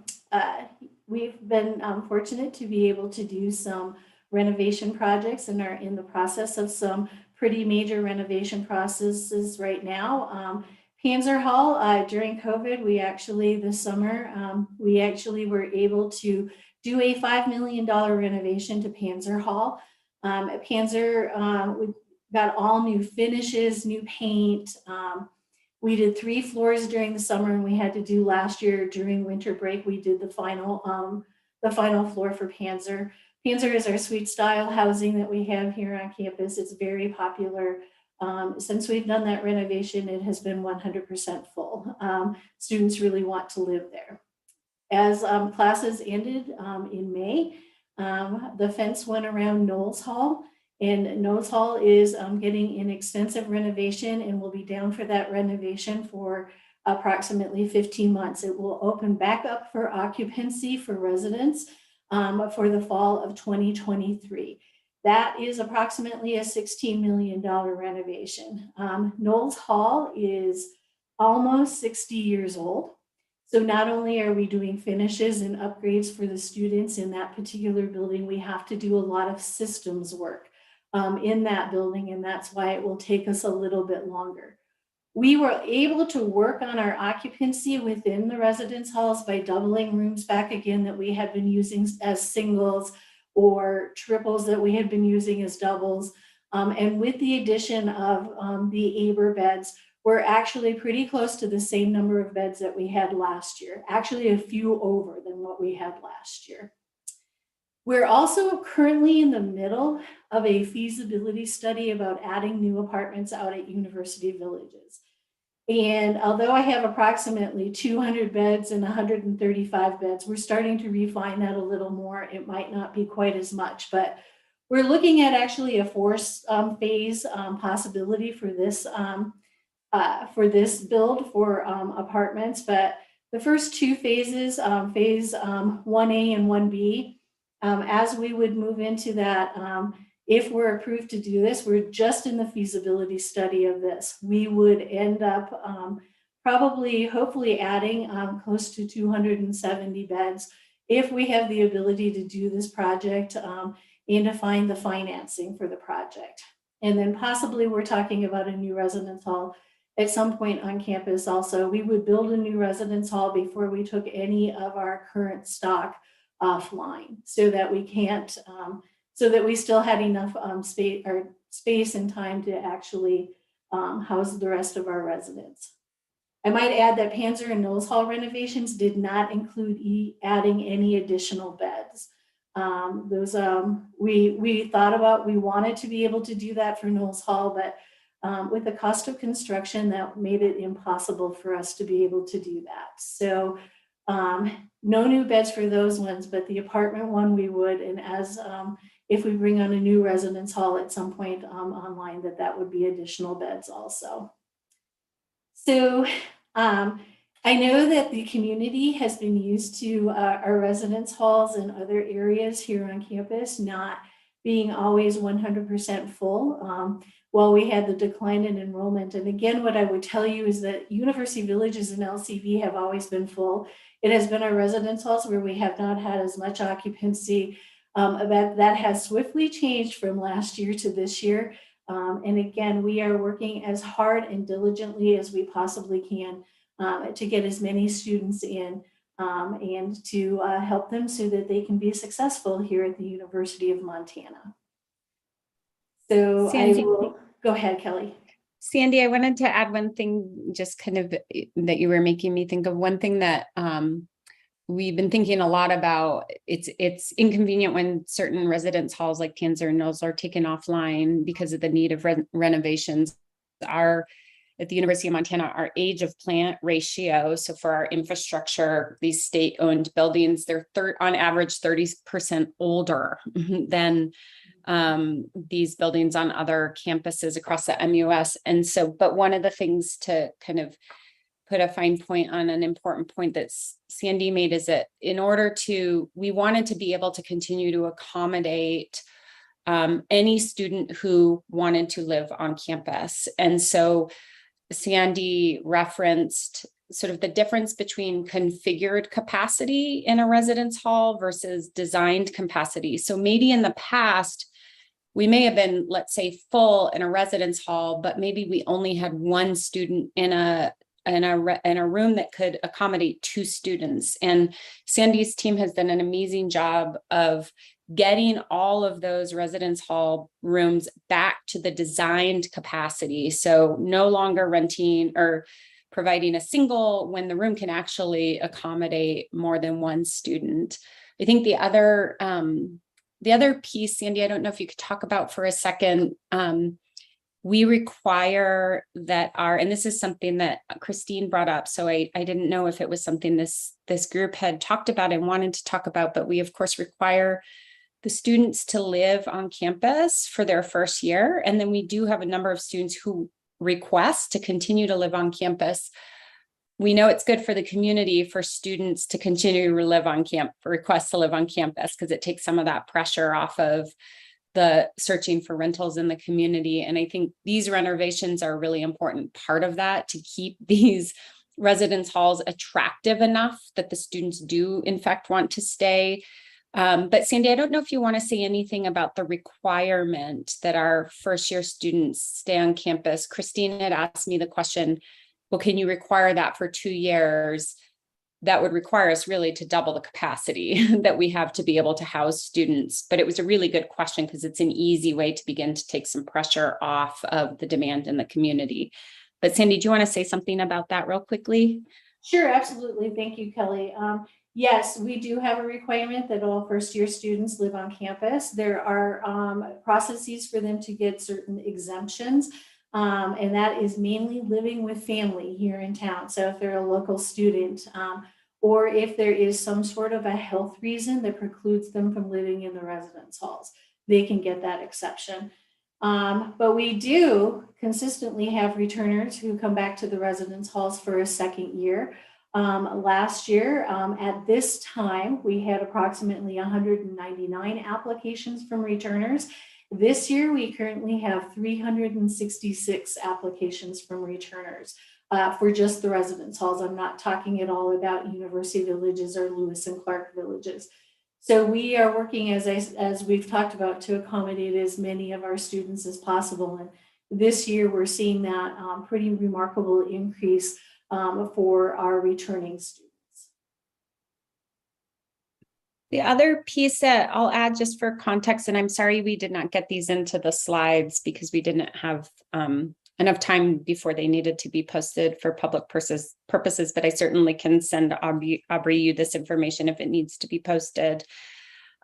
we've been fortunate to be able to do some renovation projects and are in the process of some pretty major renovation processes right now. Panzer Hall, during COVID, we actually, this summer, we actually were able to do a $5 million renovation to Panzer Hall. At Panzer, we got all new finishes, new paint. We did 3 floors during the summer, and we had to do last year during winter break. We did the final floor for Panzer. Panzer is our suite style housing that we have here on campus. It's very popular. Since we've done that renovation, it has been 100% full. Students really want to live there. As classes ended in May, the fence went around Knowles Hall. And Knowles Hall is getting an extensive renovation and will be down for that renovation for approximately 15 months. It will open back up for occupancy for residents for the fall of 2023. That is approximately a $16 million renovation. Knowles Hall is almost 60 years old. So not only are we doing finishes and upgrades for the students in that particular building, we have to do a lot of systems work in that building, and that's why it will take us a little bit longer. We were able to work on our occupancy within the residence halls by doubling rooms back again that we had been using as singles or triples that we had been using as doubles. And with the addition of the Aber beds, we're actually pretty close to the same number of beds that we had last year, actually a few over than what we had last year. We're also currently in the middle of a feasibility study about adding new apartments out at University Villages. And although I have approximately 200 beds and 135 beds, we're starting to refine that a little more. It might not be quite as much, but we're looking at actually a phase possibility for this build for apartments. But the first two phases, phase 1A and 1B, as we would move into that, if we're approved to do this, we're just in the feasibility study of this. We would end up probably, hopefully adding close to 270 beds if we have the ability to do this project and to find the financing for the project. And then possibly we're talking about a new residence hall at some point on campus also. We would build a new residence hall before we took any of our current stock offline, so that we can't, so that we still had enough space and time to actually house the rest of our residents. I might add that Panzer and Knowles Hall renovations did not include adding any additional beds. We thought about, we wanted to be able to do that for Knowles Hall, but with the cost of construction, that made it impossible for us to be able to do that. So no new beds for those ones, but the apartment one we would, and as if we bring on a new residence hall at some point online, that would be additional beds also. So I know that the community has been used to our residence halls and other areas here on campus not being always 100% full while we had the decline in enrollment. And again, what I would tell you is that University Villages and LCV have always been full. It has been our residence halls where we have not had as much occupancy. That has swiftly changed from last year to this year. And again, we are working as hard and diligently as we possibly can to get as many students in and to help them so that they can be successful here at the University of Montana. So Sandy, I will go ahead, Kelly. Sandy, I wanted to add one thing, just kind of that you were making me think of. One thing that we've been thinking a lot about. It's inconvenient when certain residence halls like Panzer and Knowles are taken offline because of the need of renovations. At the University of Montana, our age of plant ratio, so for our infrastructure, these state-owned buildings, they're on average 30% older than these buildings on other campuses across the MUS. And so, but one of the things to kind of put a fine point on, an important point that Sandy made, is that we wanted to be able to continue to accommodate any student who wanted to live on campus. And so Sandy referenced sort of the difference between configured capacity in a residence hall versus designed capacity. So maybe in the past, we may have been, let's say, full in a residence hall, but maybe we only had one student in a room that could accommodate two students. And Sandy's team has done an amazing job of getting all of those residence hall rooms back to the designed capacity. So no longer renting or providing a single when the room can actually accommodate more than one student. I think the other piece, Sandy, I don't know if you could talk about for a second, we require that and this is something that Christine brought up, so I didn't know if it was something this group had talked about and wanted to talk about, but we of course require the students to live on campus for their first year. And then we do have a number of students who request to continue to live on campus. We know it's good for the community for students to continue to live on request to live on campus, because it takes some of that pressure off of the searching for rentals in the community. And I think these renovations are a really important part of that, to keep these residence halls attractive enough that the students do in fact want to stay. But Sandy, I don't know if you want to say anything about the requirement that our first year students stay on campus. Christine had asked me the question, well, can you require that for 2 years? that would require us really to double the capacity that we have to be able to house students. But it was a really good question because it's an easy way to begin to take some pressure off of the demand in the community. But Sandy, do you want to say something about that real quickly? Sure, absolutely. Thank you, Kelly. Yes, we do have a requirement that all first-year students live on campus. There are processes for them to get certain exemptions, and that is mainly living with family here in town. So if they're a local student, or if there is some sort of a health reason that precludes them from living in the residence halls, they can get that exception. But we do consistently have returners who come back to the residence halls for a second year. Last year, at this time, we had approximately 199 applications from returners. This year, we currently have 366 applications from returners for just the residence halls. I'm not talking at all about University Villages or Lewis and Clark Villages. So we are working, as we've talked about, to accommodate as many of our students as possible. And this year, we're seeing that pretty remarkable increase for our returning students. The other piece that I'll add just for context, and I'm sorry we did not get these into the slides because we didn't have enough time before they needed to be posted for public purposes, but I certainly can send Aubrey you this information if it needs to be posted.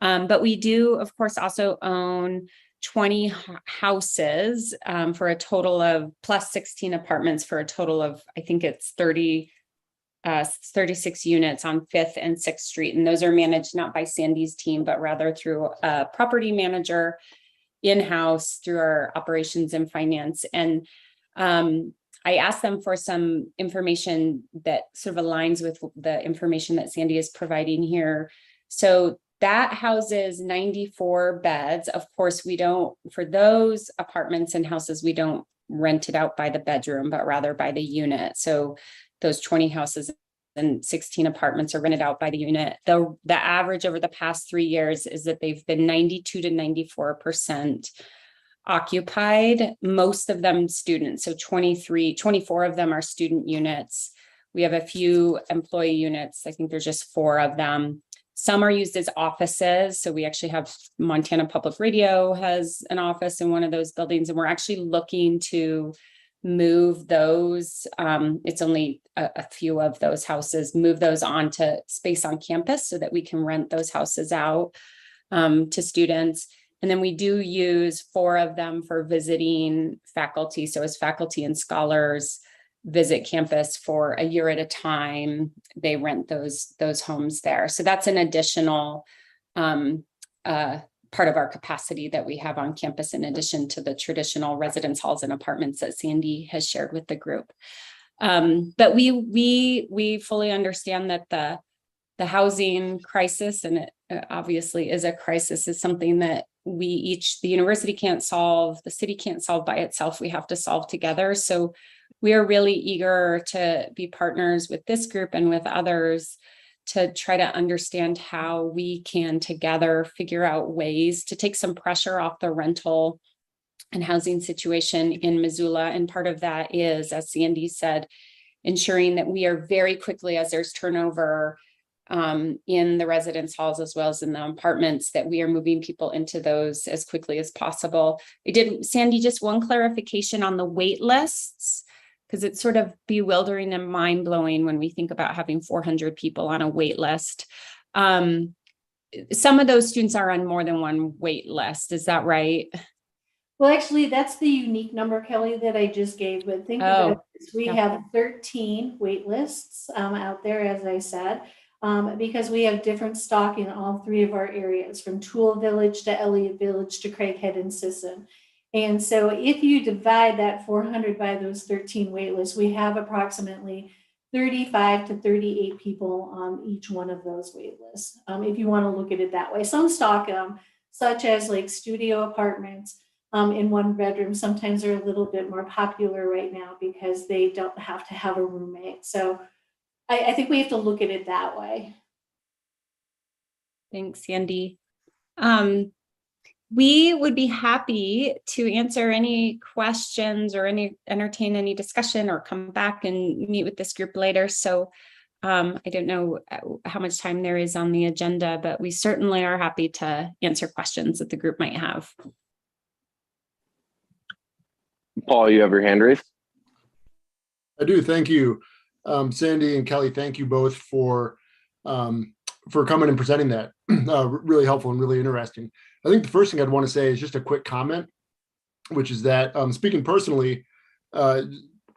But we do, of course, also own 20 houses for a total of plus 16 apartments for a total of, I think it's 36 units on 5th and 6th Street. And those are managed not by Sandy's team, but rather through a property manager in-house through our operations and finance. And I asked them for some information that sort of aligns with the information that Sandy is providing here. So that houses 94 beds. Of course, we don't, for those apartments and houses, we don't rent it out by the bedroom, but rather by the unit. So those 20 houses and 16 apartments are rented out by the unit. The average over the past 3 years is that they've been 92 to 94% occupied, most of them students. So 24 of them are student units. We have a few employee units. I think there's just 4 of them. Some are used as offices. So we actually have Montana Public Radio has an office in one of those buildings, and we're actually looking to move those. It's only a few of those houses, move those onto space on campus so that we can rent those houses out to students. And then we do use 4 of them for visiting faculty. So as faculty and scholars visit campus for a year at a time, they rent those homes there. So that's an additional part of our capacity that we have on campus, in addition to the traditional residence halls and apartments that Sandy has shared with the group. But we fully understand that the housing crisis, and it obviously is a crisis, is something that the university can't solve, the city can't solve by itself. We have to solve together. So we are really eager to be partners with this group and with others to try to understand how we can together figure out ways to take some pressure off the rental and housing situation in Missoula. And part of that is, as Sandy said, ensuring that we are very quickly, as there's turnover in the residence halls as well as in the apartments, that we are moving people into those as quickly as possible. Sandy, just one clarification on the wait lists, because it's sort of bewildering and mind-blowing when we think about having 400 people on a wait list. Some of those students are on more than one wait list. Is that right? Well, actually, that's the unique number, Kelly, that I just gave. But think about this. We have 13 wait lists out there, as I said, because we have different stock in all 3 of our areas, from Toole Village to Elliott Village to Craighead and Sisson. And so if you divide that 400 by those 13 wait lists, we have approximately 35 to 38 people on each one of those wait lists, if you want to look at it that way. Some stock, such as like studio apartments in 1 bedroom, sometimes are a little bit more popular right now because they don't have to have a roommate. So I think we have to look at it that way. Thanks, Sandy. We would be happy to answer any questions or entertain any discussion or come back and meet with this group later. So I don't know how much time there is on the agenda, but we certainly are happy to answer questions that the group might have. Paul, you have your hand raised? I do. Thank you. Sandy and Kelly, thank you both for coming and presenting that. Really helpful and really interesting. I think the first thing I'd want to say is just a quick comment, which is that speaking personally,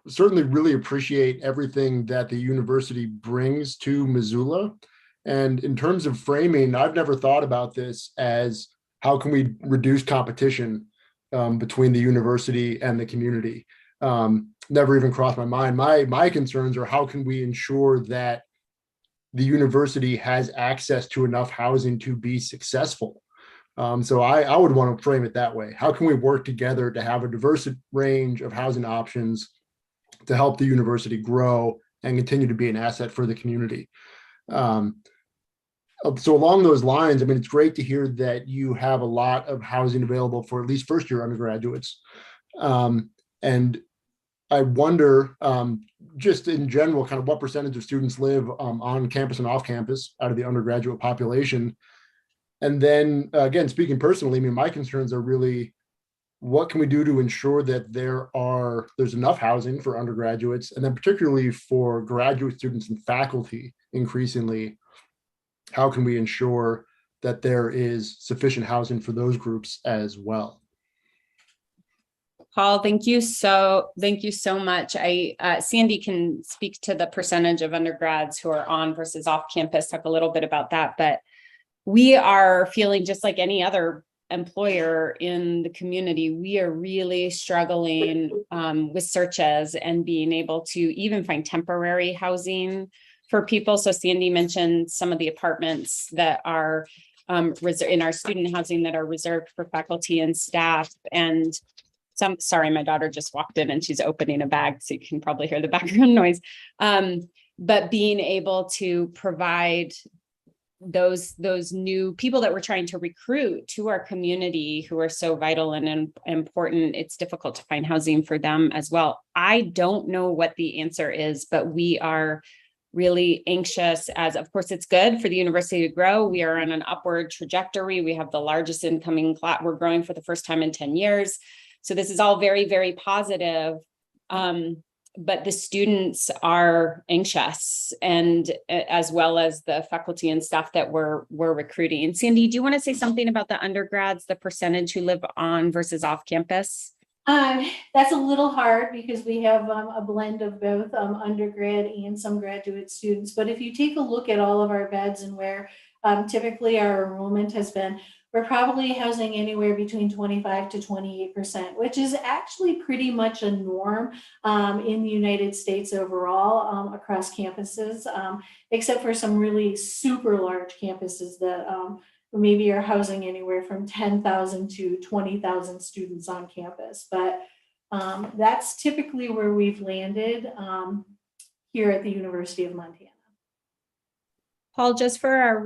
certainly really appreciate everything that the university brings to Missoula. And in terms of framing, I've never thought about this as how can we reduce competition between the university and the community. Never even crossed my mind. My concerns are how can we ensure that the university has access to enough housing to be successful. So I would want to frame it that way. How can we work together to have a diverse range of housing options to help the university grow and continue to be an asset for the community? So along those lines, I mean, it's great to hear that you have a lot of housing available for at least first-year undergraduates. And I wonder, just in general, kind of what percentage of students live on campus and off campus out of the undergraduate population. And then again, speaking personally, I mean, my concerns are really, what can we do to ensure that there's enough housing for undergraduates, and then particularly for graduate students and faculty increasingly, how can we ensure that there is sufficient housing for those groups as well? Paul, thank you so much. Sandy can speak to the percentage of undergrads who are on versus off campus, talk a little bit about that, but we are feeling just like any other employer in the community. We are really struggling with searches and being able to even find temporary housing for people. So Sandy mentioned some of the apartments that are in our student housing that are reserved for faculty and staff. And sorry, my daughter just walked in and she's opening a bag, so you can probably hear the background noise. But being able to provide those new people that we're trying to recruit to our community who are so vital and important, it's difficult to find housing for them as well. I don't know what the answer is, but we are really anxious, as of course it's good for the university to grow. We are on an upward trajectory. We have the largest incoming class. We're growing for the first time in 10 years. So this is all very, very positive. But the students are anxious, and as well as the faculty and staff that we're recruiting. And Sandy, do you want to say something about the undergrads, the percentage who live on versus off campus? That's a little hard because we have a blend of both undergrad and some graduate students. But if you take a look at all of our beds and where typically our enrollment has been, we're probably housing anywhere between 25 to 28%, which is actually pretty much a norm in the United States overall across campuses, except for some really super large campuses that maybe are housing anywhere from 10,000 to 20,000 students on campus. But that's typically where we've landed here at the University of Montana. Paul, just for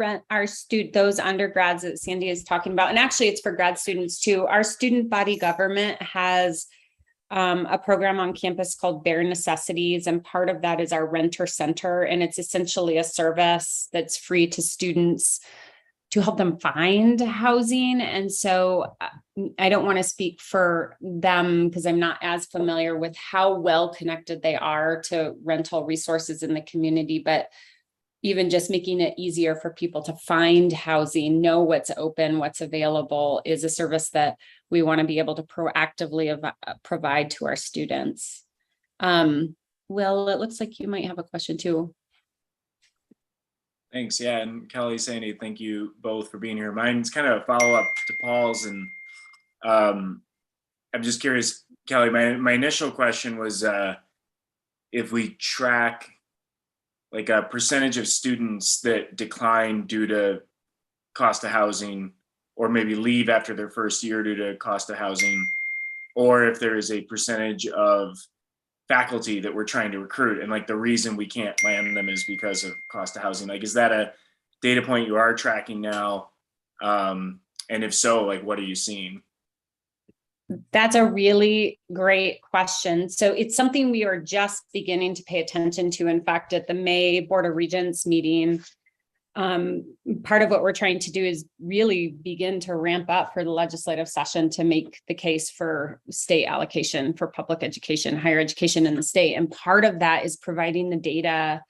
those undergrads that Sandy is talking about, and actually it's for grad students too, our student body government has a program on campus called Bare Necessities, and part of that is our Renter Center, and it's essentially a service that's free to students to help them find housing. And so I don't want to speak for them because I'm not as familiar with how well connected they are to rental resources in the community, but even just making it easier for people to find housing, know what's open, what's available, is a service that we want to be able to proactively provide to our students. Will, it looks like you might have a question too. Thanks. Yeah, and Kelly, Sandy, thank you both for being here. Mine's kind of a follow-up to Paul's, and I'm just curious, Kelly, my initial question was if we track like a percentage of students that decline due to cost of housing, or maybe leave after their first year due to cost of housing, or if there is a percentage of faculty that we're trying to recruit, and like the reason we can't land them is because of cost of housing. Like, is that a data point you are tracking now? And if so, like, what are you seeing? That's a really great question. So it's something we are just beginning to pay attention to. In fact, at the May Board of Regents meeting, part of what we're trying to do is really begin to ramp up for the legislative session to make the case for state allocation for public education, higher education in the state. And part of that is providing the data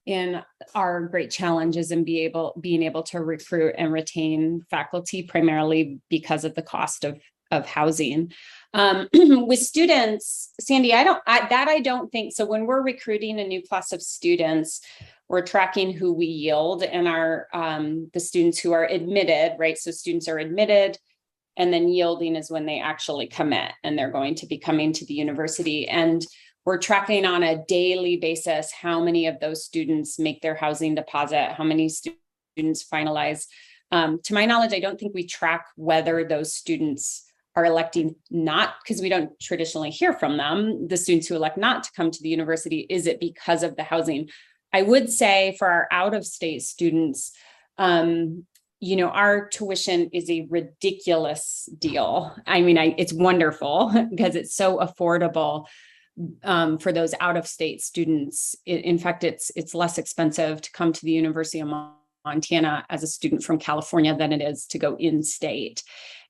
in our great challenges and being able to recruit and retain faculty, primarily because of the cost of housing. With students, Sandy, I don't think so. When we're recruiting a new class of students, we're tracking who we yield and the students who are admitted, right? So students are admitted, and then yielding is when they actually commit and they're going to be coming to the university. And we're tracking on a daily basis how many of those students make their housing deposit, how many students finalize. To my knowledge, I don't think we track whether those students are electing not, because we don't traditionally hear from them, the students who elect not to come to the university. Is it because of the housing? I would say for our out-of-state students, our tuition is a ridiculous deal. I mean, it's wonderful because it's so affordable for those out-of-state students. In fact, it's less expensive to come to the University of Montana as a student from California than it is to go in-state.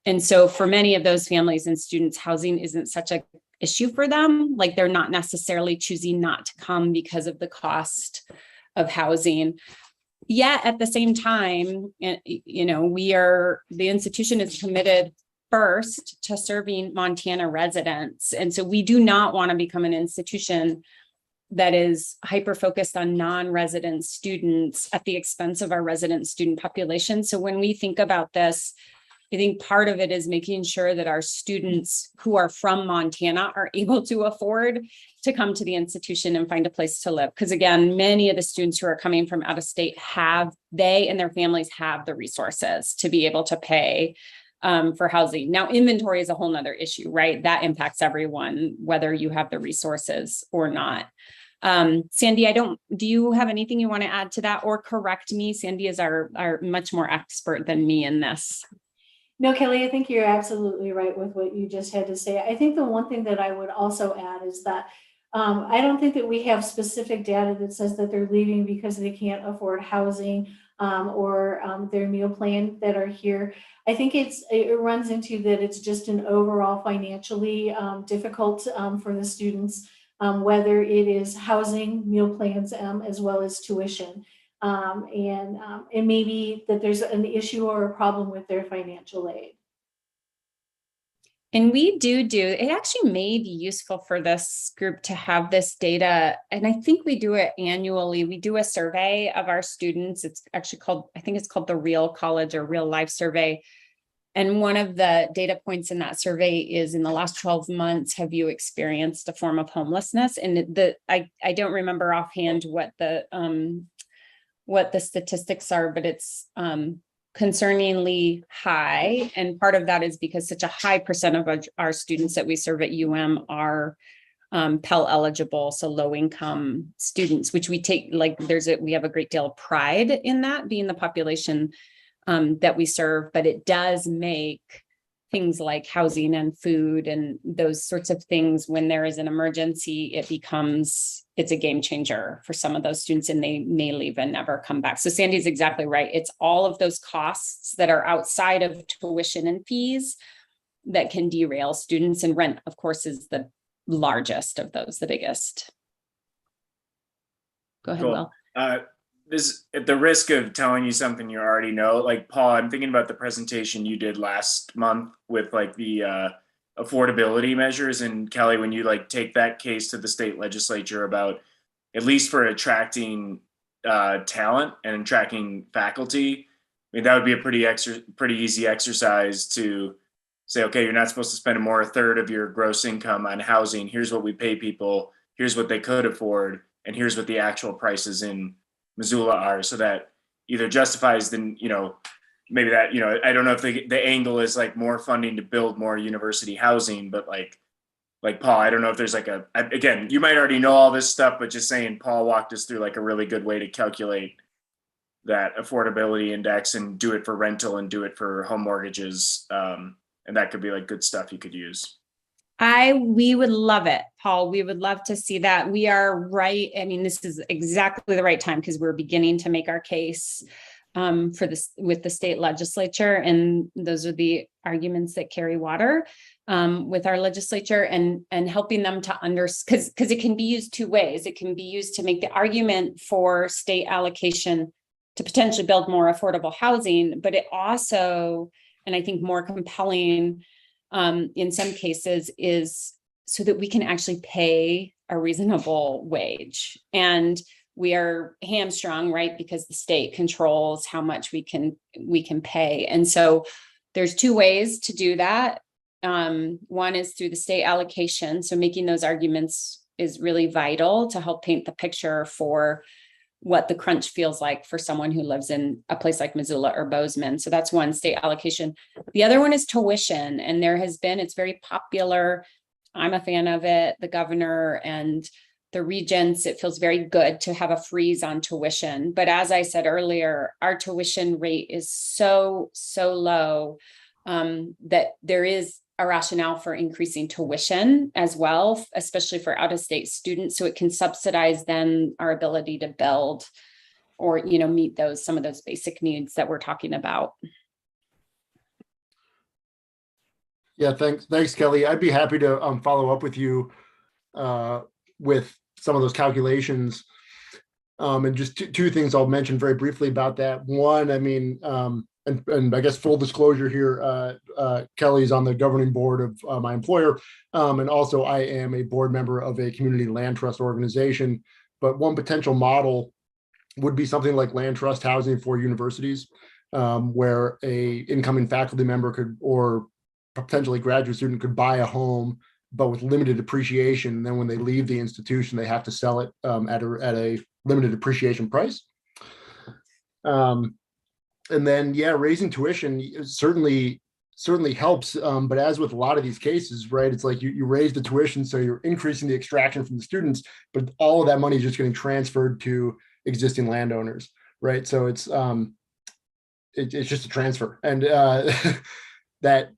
And so for many of those families and students, housing isn't such an issue for them. Like, they're not necessarily choosing not to come because of the cost of housing. Yet at the same time, the institution is committed first to serving Montana residents. And so we do not want to become an institution that is hyper-focused on non-resident students at the expense of our resident student population. So when we think about this, I think part of it is making sure that our students who are from Montana are able to afford to come to the institution and find a place to live. Because again, many of the students who are coming from out of state they and their families have the resources to be able to pay for housing. Now, inventory is a whole nother issue, right? That impacts everyone, whether you have the resources or not. Sandy, do you have anything you want to add to that or correct me? Sandy is our much more expert than me in this. No, Kelly, I think you're absolutely right with what you just had to say. I think the one thing that I would also add is that I don't think that we have specific data that says that they're leaving because they can't afford housing or their meal plan that are here. I think it runs into that it's just an overall financially difficult for the students, whether it is housing, meal plans, as well as tuition. And maybe that there's an issue or a problem with their financial aid. And we it actually may be useful for this group to have this data. And I think we do it annually. We do a survey of our students. It's actually called the Real College or Real Life Survey. And one of the data points in that survey is, in the last 12 months, have you experienced a form of homelessness? And I don't remember offhand what the statistics are, but it's concerningly high. And part of that is because such a high percent of our students that we serve at UM are Pell eligible, so low income students, which we take, we have a great deal of pride in that being the population that we serve, but it does make things like housing and food and those sorts of things, when there is an emergency, it's a game changer for some of those students, and they may leave and never come back. So Sandy's exactly right. It's all of those costs that are outside of tuition and fees that can derail students, and rent, of course, is the largest of those, the biggest. Go ahead, Cool. Will. This, at the risk of telling you something you already know, like Paul, I'm thinking about the presentation you did last month with the affordability measures. And Kelly, when you take that case to the state legislature about, at least for attracting talent and attracting faculty, I mean, that would be a pretty easy exercise to say, okay, you're not supposed to spend a third of your gross income on housing. Here's what we pay people. Here's what they could afford. And here's what the actual prices in Missoula are, so that either justifies maybe that, I don't know if the angle is more funding to build more university housing, but like Paul, I don't know if there's again, you might already know all this stuff, but just saying, Paul walked us through a really good way to calculate that affordability index and do it for rental and do it for home mortgages. And and that could be like good stuff you could use. We would love it, Paul. We would love to see that. We are right. I mean, this is exactly the right time because we're beginning to make our case for this with the state legislature. And those are the arguments that carry water with our legislature and helping them to understand, because it can be used two ways. It can be used to make the argument for state allocation to potentially build more affordable housing, but it also, and I think more compelling in some cases, is so that we can actually pay a reasonable wage. And we are hamstrung, right? Because the state controls how much we can pay. And so there's two ways to do that. One is through the state allocation. So making those arguments is really vital to help paint the picture for what the crunch feels like for someone who lives in a place like Missoula or Bozeman. So that's one, state allocation. The other one is tuition. And it's very popular. I'm a fan of it. The governor and the regents, it feels very good to have a freeze on tuition. But as I said earlier, our tuition rate is so low that there is a rationale for increasing tuition as well, especially for out-of-state students, so it can subsidize then our ability to build or meet some of those basic needs that we're talking about. Yeah, thanks, Kelly. I'd be happy to follow up with you with some of those calculations. And just two things I'll mention very briefly about that. One, I mean, and I guess full disclosure here, Kelly's on the governing board of my employer. And also I am a board member of a community land trust organization. But one potential model would be something like land trust housing for universities, where a incoming faculty member could, or potentially graduate student could buy a home, but with limited appreciation. And then when they leave the institution, they have to sell it at a limited appreciation price. And then, yeah, raising tuition certainly helps. But as with a lot of these cases, right, it's like you raise the tuition, so you're increasing the extraction from the students, but all of that money is just getting transferred to existing landowners, right? So it's just a transfer, and that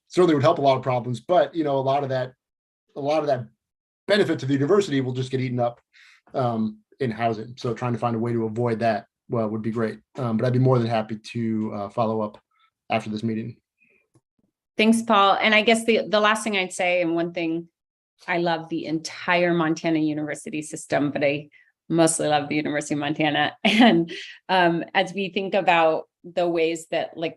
certainly would help a lot of problems. But a lot of that benefit to the university will just get eaten up in housing. So trying to find a way to avoid that would be great. But I'd be more than happy to follow up after this meeting. Thanks, Paul. And I guess the last thing I'd say, and one thing, I love the entire Montana university system, but I mostly love the University of Montana. And as we think about the ways that, like,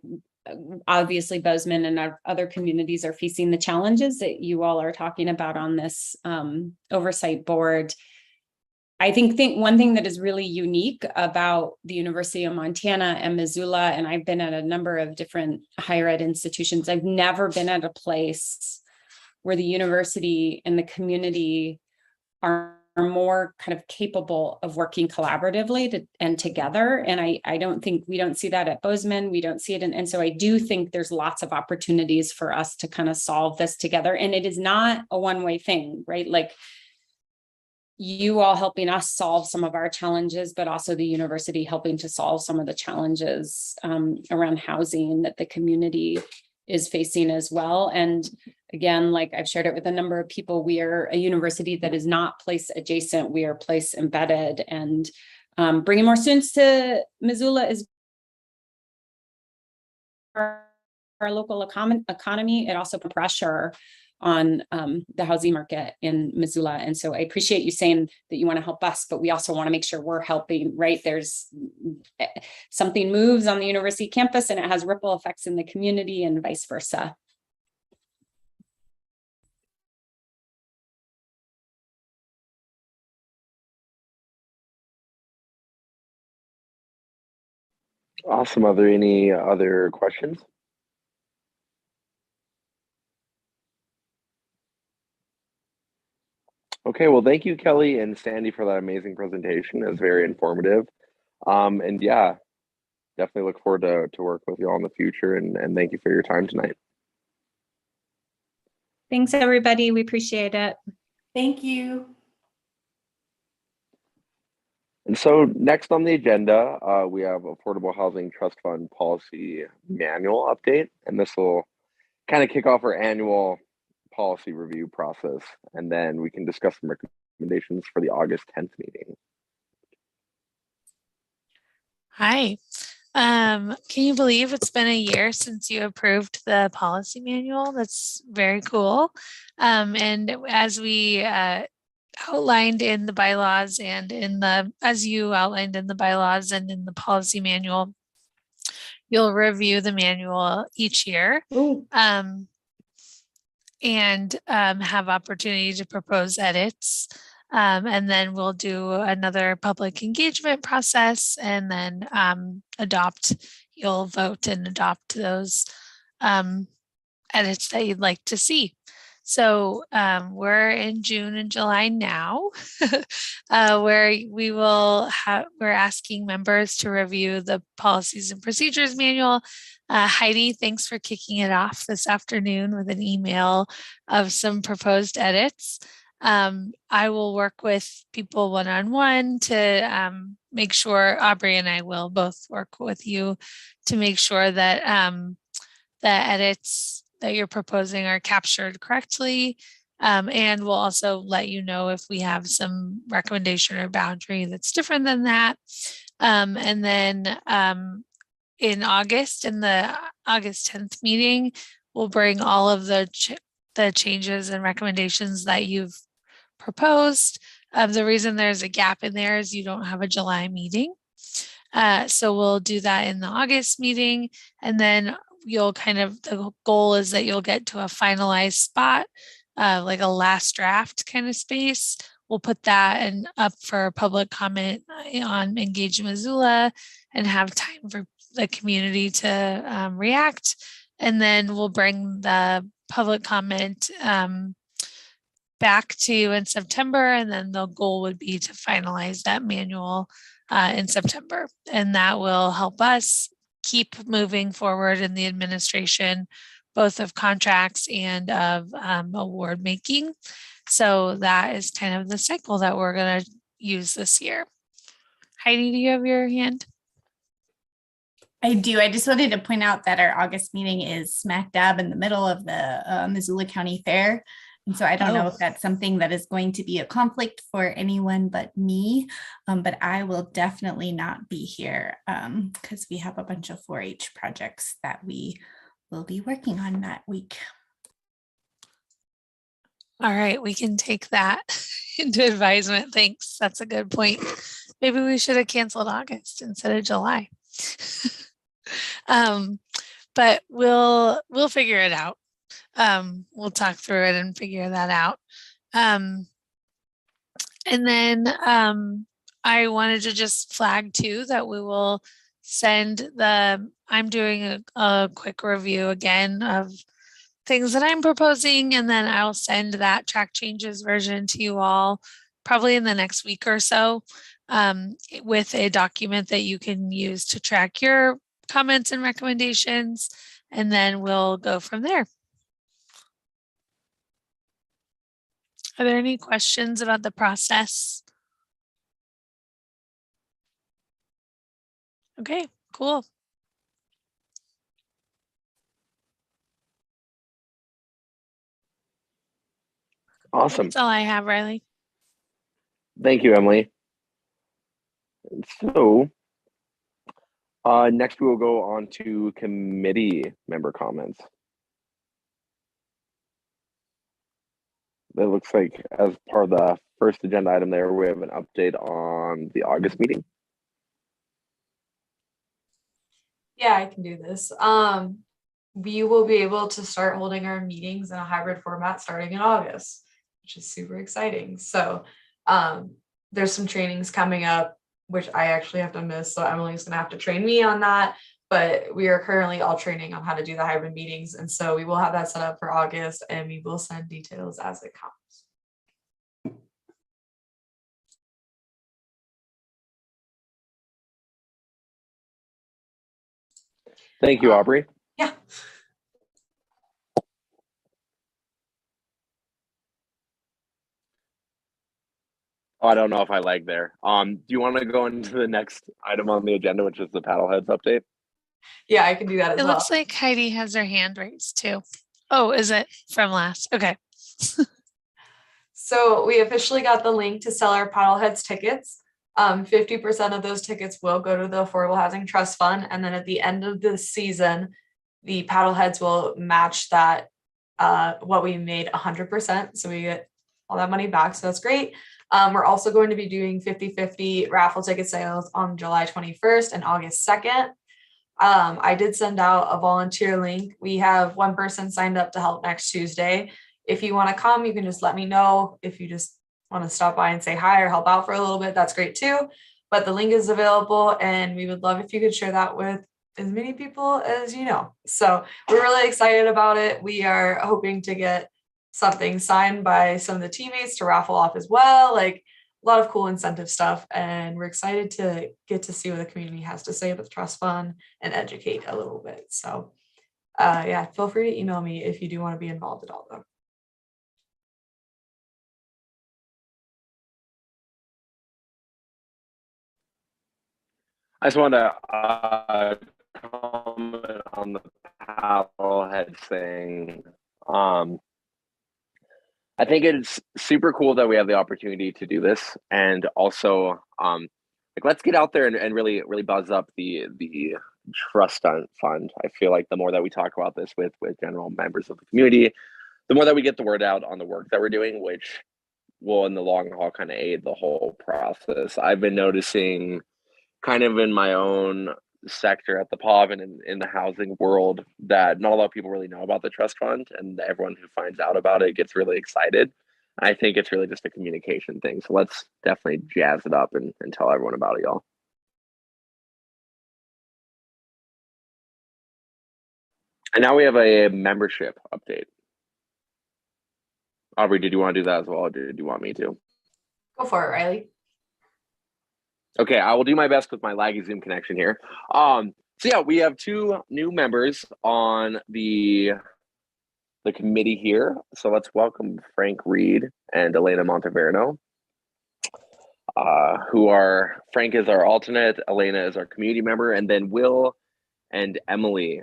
obviously Bozeman and our other communities are facing the challenges that you all are talking about on this oversight board, I think one thing that is really unique about the University of Montana and Missoula, and I've been at a number of different higher ed institutions, I've never been at a place where the university and the community are more kind of capable of working collaboratively and together. And I don't think we don't see that at Bozeman. We don't see it. And so I do think there's lots of opportunities for us to kind of solve this together. And it is not a one-way thing, right? Like, you all helping us solve some of our challenges, but also the university helping to solve some of the challenges around housing that the community is facing as well. And again, like I've shared it with a number of people, we are a university that is not place adjacent, we are place embedded, and bringing more students to Missoula is our local economy. It also puts pressure on the housing market in Missoula. And so I appreciate you saying that you want to help us, but we also want to make sure we're helping, right? There's something moves on the university campus and it has ripple effects in the community and vice versa. Awesome. Are there any other questions? Okay, well, thank you, Kelly and Sandy, for that amazing presentation. It was very informative. And yeah, definitely look forward to work with you all in the future. And thank you for your time tonight. Thanks, everybody. We appreciate it. Thank you. And so next on the agenda, we have Affordable Housing Trust Fund Policy Manual update. And this will kind of kick off our annual policy review process, and then we can discuss some recommendations for the August 10th meeting. Hi. Can you believe it's been a year since you approved the policy manual? That's very cool. And as we outlined in the bylaws and as you outlined in the bylaws and in the policy manual, you'll review the manual each year. And have opportunity to propose edits. And then we'll do another public engagement process and then you'll vote and adopt those edits that you'd like to see. So we're in June and July now, where we're asking members to review the policies and procedures manual. Heidi, thanks for kicking it off this afternoon with an email of some proposed edits. I will work with people one-on-one to make sure, Aubrey and I will both work with you to make sure that the edits that you're proposing are captured correctly. And we'll also let you know if we have some recommendation or boundary that's different than that. And then in August, in the August 10th meeting, we'll bring all of the changes and recommendations that you've proposed. The reason there's a gap in there is you don't have a July meeting. So we'll do that in the August meeting, and then the goal is that you'll get to a finalized spot, like a last draft kind of space. We'll put that up for public comment on Engage Missoula and have time for the community to react. And then we'll bring the public comment back to you in September. And then the goal would be to finalize that manual in September. And that will help us keep moving forward in the administration, both of contracts and of award making. So that is kind of the cycle that we're going to use this year. Heidi, do you have your hand? I do. I just wanted to point out that our August meeting is smack dab in the middle of the Missoula County Fair. And so I don't know if that's something that is going to be a conflict for anyone but me, but I will definitely not be here because we have a bunch of 4-H projects that we will be working on that week. All right, we can take that into advisement. Thanks. That's a good point. Maybe we should have canceled August instead of July. But we'll figure it out. We'll talk through it and figure that out. And then I wanted to just flag too that we will send I'm doing a quick review again of things that I'm proposing, and then I'll send that track changes version to you all probably in the next week or so with a document that you can use to track your comments and recommendations, and then we'll go from there. Are there any questions about the process? Okay, cool. Awesome. That's all I have, Riley. Thank you, Emily. And so next we will go on to committee member comments. It looks like as part of the first agenda item there, we have an update on the August meeting. Yeah, I can do this. We will be able to start holding our meetings in a hybrid format starting in August, which is super exciting. So there's some trainings coming up, which I actually have to miss. So Emily's gonna have to train me on that. But we are currently all training on how to do the hybrid meetings. And so we will have that set up for August, and we will send details as it comes. Thank you, Aubrey. Yeah. Oh, I don't know if I lagged there. Do you want to go into the next item on the agenda, which is the paddleheads update? Yeah, I can do that as It well. looks like Heidi has her hand raised too. Oh, is it from last? Okay. So we officially got the link to sell our Paddleheads tickets. 50% of those tickets will go to the Affordable Housing Trust Fund. And then at the end of the season, the Paddleheads will match that, what we made 100%. So we get all that money back. So that's great. We're also going to be doing 50-50 raffle ticket sales on July 21st and August 2nd. I did send out a volunteer link. We have one person signed up to help next Tuesday. If you want to come, you can just let me know. If you just want to stop by and say hi or help out for a little bit, that's great too. But the link is available, and we would love if you could share that with as many people as you know. So we're really excited about it. We are hoping to get something signed by some of the teammates to raffle off as well. Like, a lot of cool incentive stuff, and we're excited to get to see what the community has to say about the trust fund and educate a little bit. So yeah, feel free to email me if you do want to be involved at all though. I just want to comment on the paddlehead thing. I think it's super cool that we have the opportunity to do this, and also like, let's get out there and really buzz up the trust fund. I feel like the more that we talk about this with general members of the community, the more that we get the word out on the work that we're doing, which will in the long haul kind of aid the whole process. I've been noticing kind of in my own sector at the POV and in the housing world that not a lot of people really know about the trust fund, and everyone who finds out about it gets really excited. I think it's really just a communication thing. So let's definitely jazz it up and tell everyone about it, y'all. And now we have a membership update. Aubrey, did you want to do that as well, or did you want me to? Go for it, Riley. Okay, I will do my best with my laggy Zoom connection here. So yeah, we have 2 new members on the committee here. So let's welcome Frank Reed and Elena Monteverno, Frank is our alternate, Elena is our community member, and then Will and Emily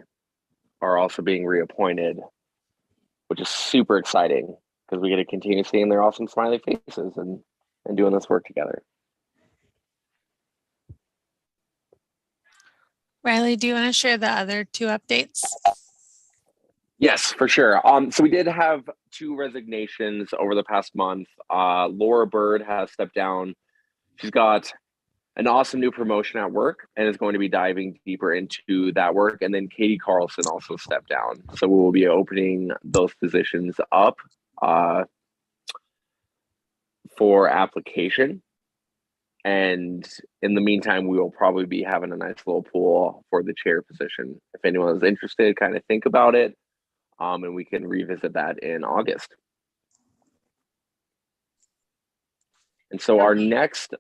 are also being reappointed, which is super exciting because we get to continue seeing their awesome smiley faces and doing this work together. Riley, do you want to share the other 2 updates? Yes, for sure. So we did have 2 resignations over the past month. Laura Bird has stepped down. She's got an awesome new promotion at work and is going to be diving deeper into that work. And then Katie Carlson also stepped down. So we will be opening those positions up for application. And in the meantime, we will probably be having a nice little pool for the chair position. If anyone is interested, kind of think about it. And we can revisit that in August. And so our next,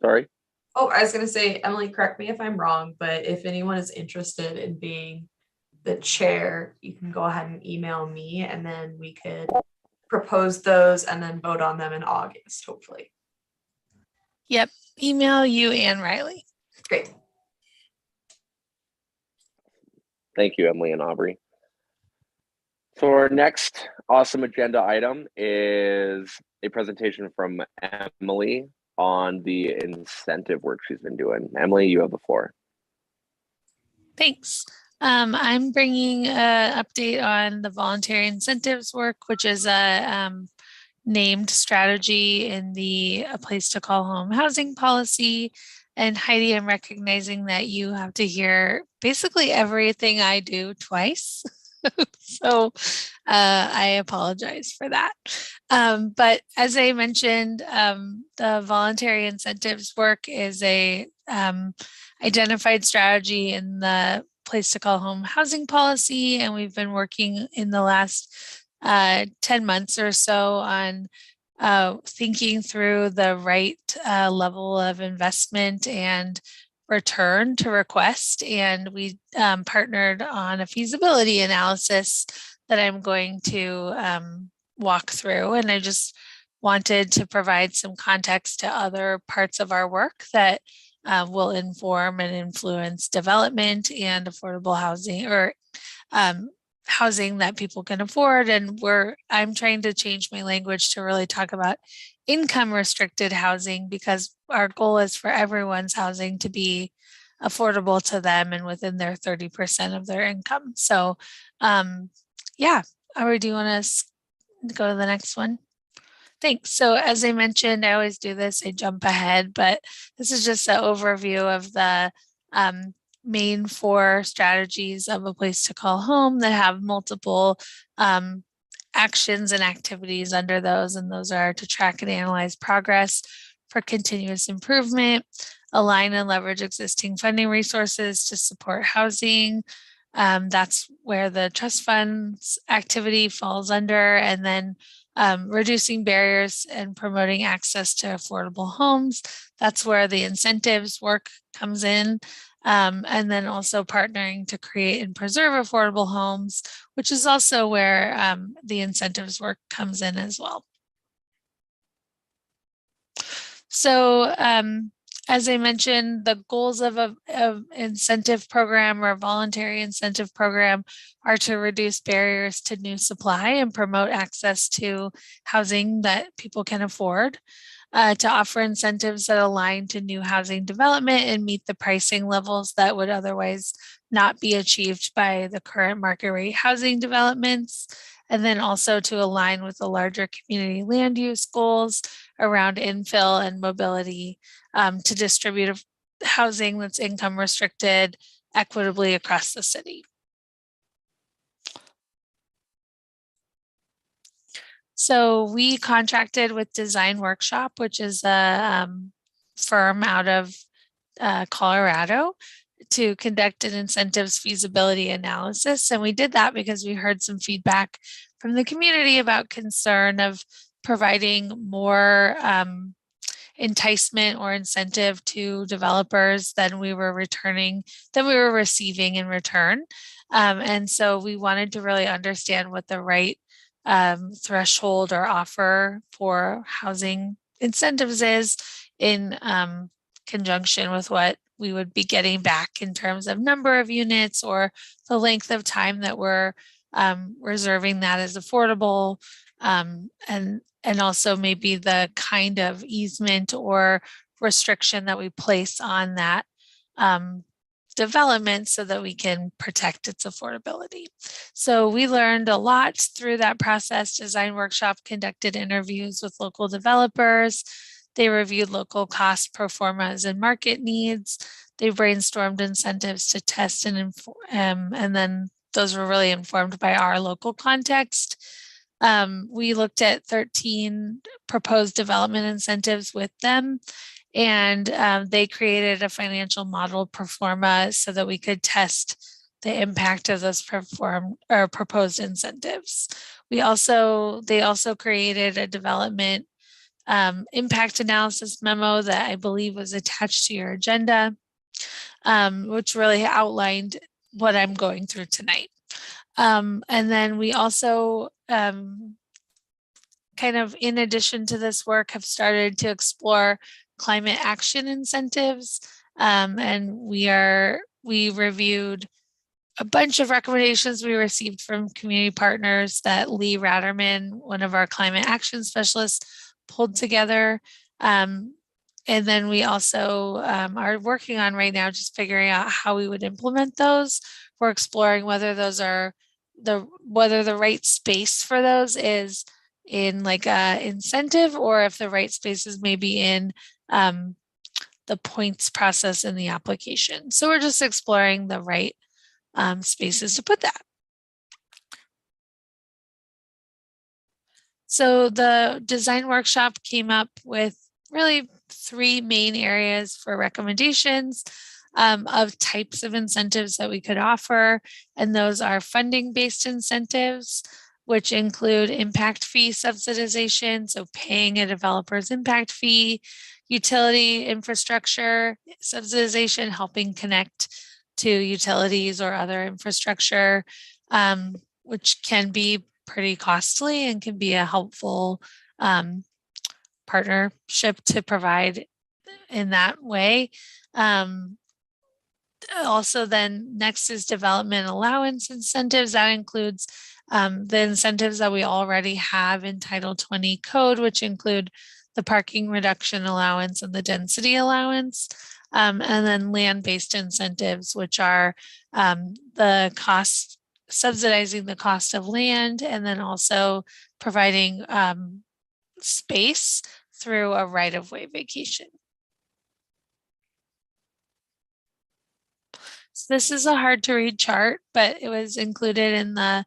sorry. Oh, I was going to say, Emily, correct me if I'm wrong, but if anyone is interested in being the chair, you can go ahead and email me, and then we could propose those and then vote on them in August, hopefully. Yep. Email you and Riley. Great. Thank you, Emily and Aubrey. So our next awesome agenda item is a presentation from Emily on the incentive work she's been doing. Emily, you have the floor. Thanks. I'm bringing an update on the voluntary incentives work, which is a named strategy in the A Place to Call Home housing policy. And Heidi, I'm recognizing that you have to hear basically everything I do twice. So I apologize for that. But as I mentioned, the voluntary incentives work is a identified strategy in the Place to Call Home housing policy. And we've been working in the last 10 months or so on thinking through the right level of investment and return to request. And we partnered on a feasibility analysis that I'm going to walk through. And I just wanted to provide some context to other parts of our work that will inform and influence development and affordable housing, or housing that people can afford. And I'm trying to change my language to really talk about income restricted housing, because our goal is for everyone's housing to be affordable to them and within their 30% of their income. So yeah, Ari, do you want to go to the next one? Thanks. So as I mentioned, I always do this, I jump ahead, but this is just an overview of the main 4 strategies of a place to call home that have multiple actions and activities under those. And those are to track and analyze progress for continuous improvement, align and leverage existing funding resources to support housing. That's where the trust funds activity falls under. And then reducing barriers and promoting access to affordable homes. That's where the incentives work comes in. And then also partnering to create and preserve affordable homes, which is also where the incentives work comes in as well. So as I mentioned, the goals of an incentive program or voluntary incentive program are to reduce barriers to new supply and promote access to housing that people can afford, to offer incentives that align to new housing development and meet the pricing levels that would otherwise not be achieved by the current market rate housing developments, and then also to align with the larger community land use goals around infill and mobility, to distribute housing that's income restricted equitably across the city. So we contracted with Design Workshop, which is a firm out of Colorado, to conduct an incentives feasibility analysis. And we did that because we heard some feedback from the community about concern of providing more enticement or incentive to developers than we were receiving in return. And so we wanted to really understand what the right threshold or offer for housing incentives is in conjunction with what we would be getting back in terms of number of units or the length of time that we're reserving that as affordable, and also maybe the kind of easement or restriction that we place on that development so that we can protect its affordability. So we learned a lot through that process. Design Workshop conducted interviews with local developers. They reviewed local cost pro formas and market needs. They brainstormed incentives to test and then those were really informed by our local context. We looked at 13 proposed development incentives with them, and they created a financial model pro forma so that we could test the impact of those proposed incentives. They also created a development impact analysis memo that I believe was attached to your agenda, which really outlined what I'm going through tonight. And then we also kind of in addition to this work have started to explore climate action incentives. And we reviewed a bunch of recommendations we received from community partners that Lee Ratterman, one of our climate action specialists, pulled together. And then we also are working on right now just figuring out how we would implement those. We're exploring whether those are whether the right space for those is in like a incentive, or if the right space is maybe in the points process in the application. So we're just exploring the right spaces to put that. So the design workshop came up with really 3 main areas for recommendations of types of incentives that we could offer. And those are funding-based incentives, which include impact fee subsidization, so paying a developer's impact fee, utility infrastructure subsidization, helping connect to utilities or other infrastructure, which can be pretty costly and can be a helpful partnership to provide in that way. Also then next is development allowance incentives. That includes the incentives that we already have in Title 20 code, which include the parking reduction allowance and the density allowance. And then land-based incentives, which are the cost, subsidizing the cost of land, and then also providing space through a right-of-way vacation. So this is a hard to read chart, but it was included in the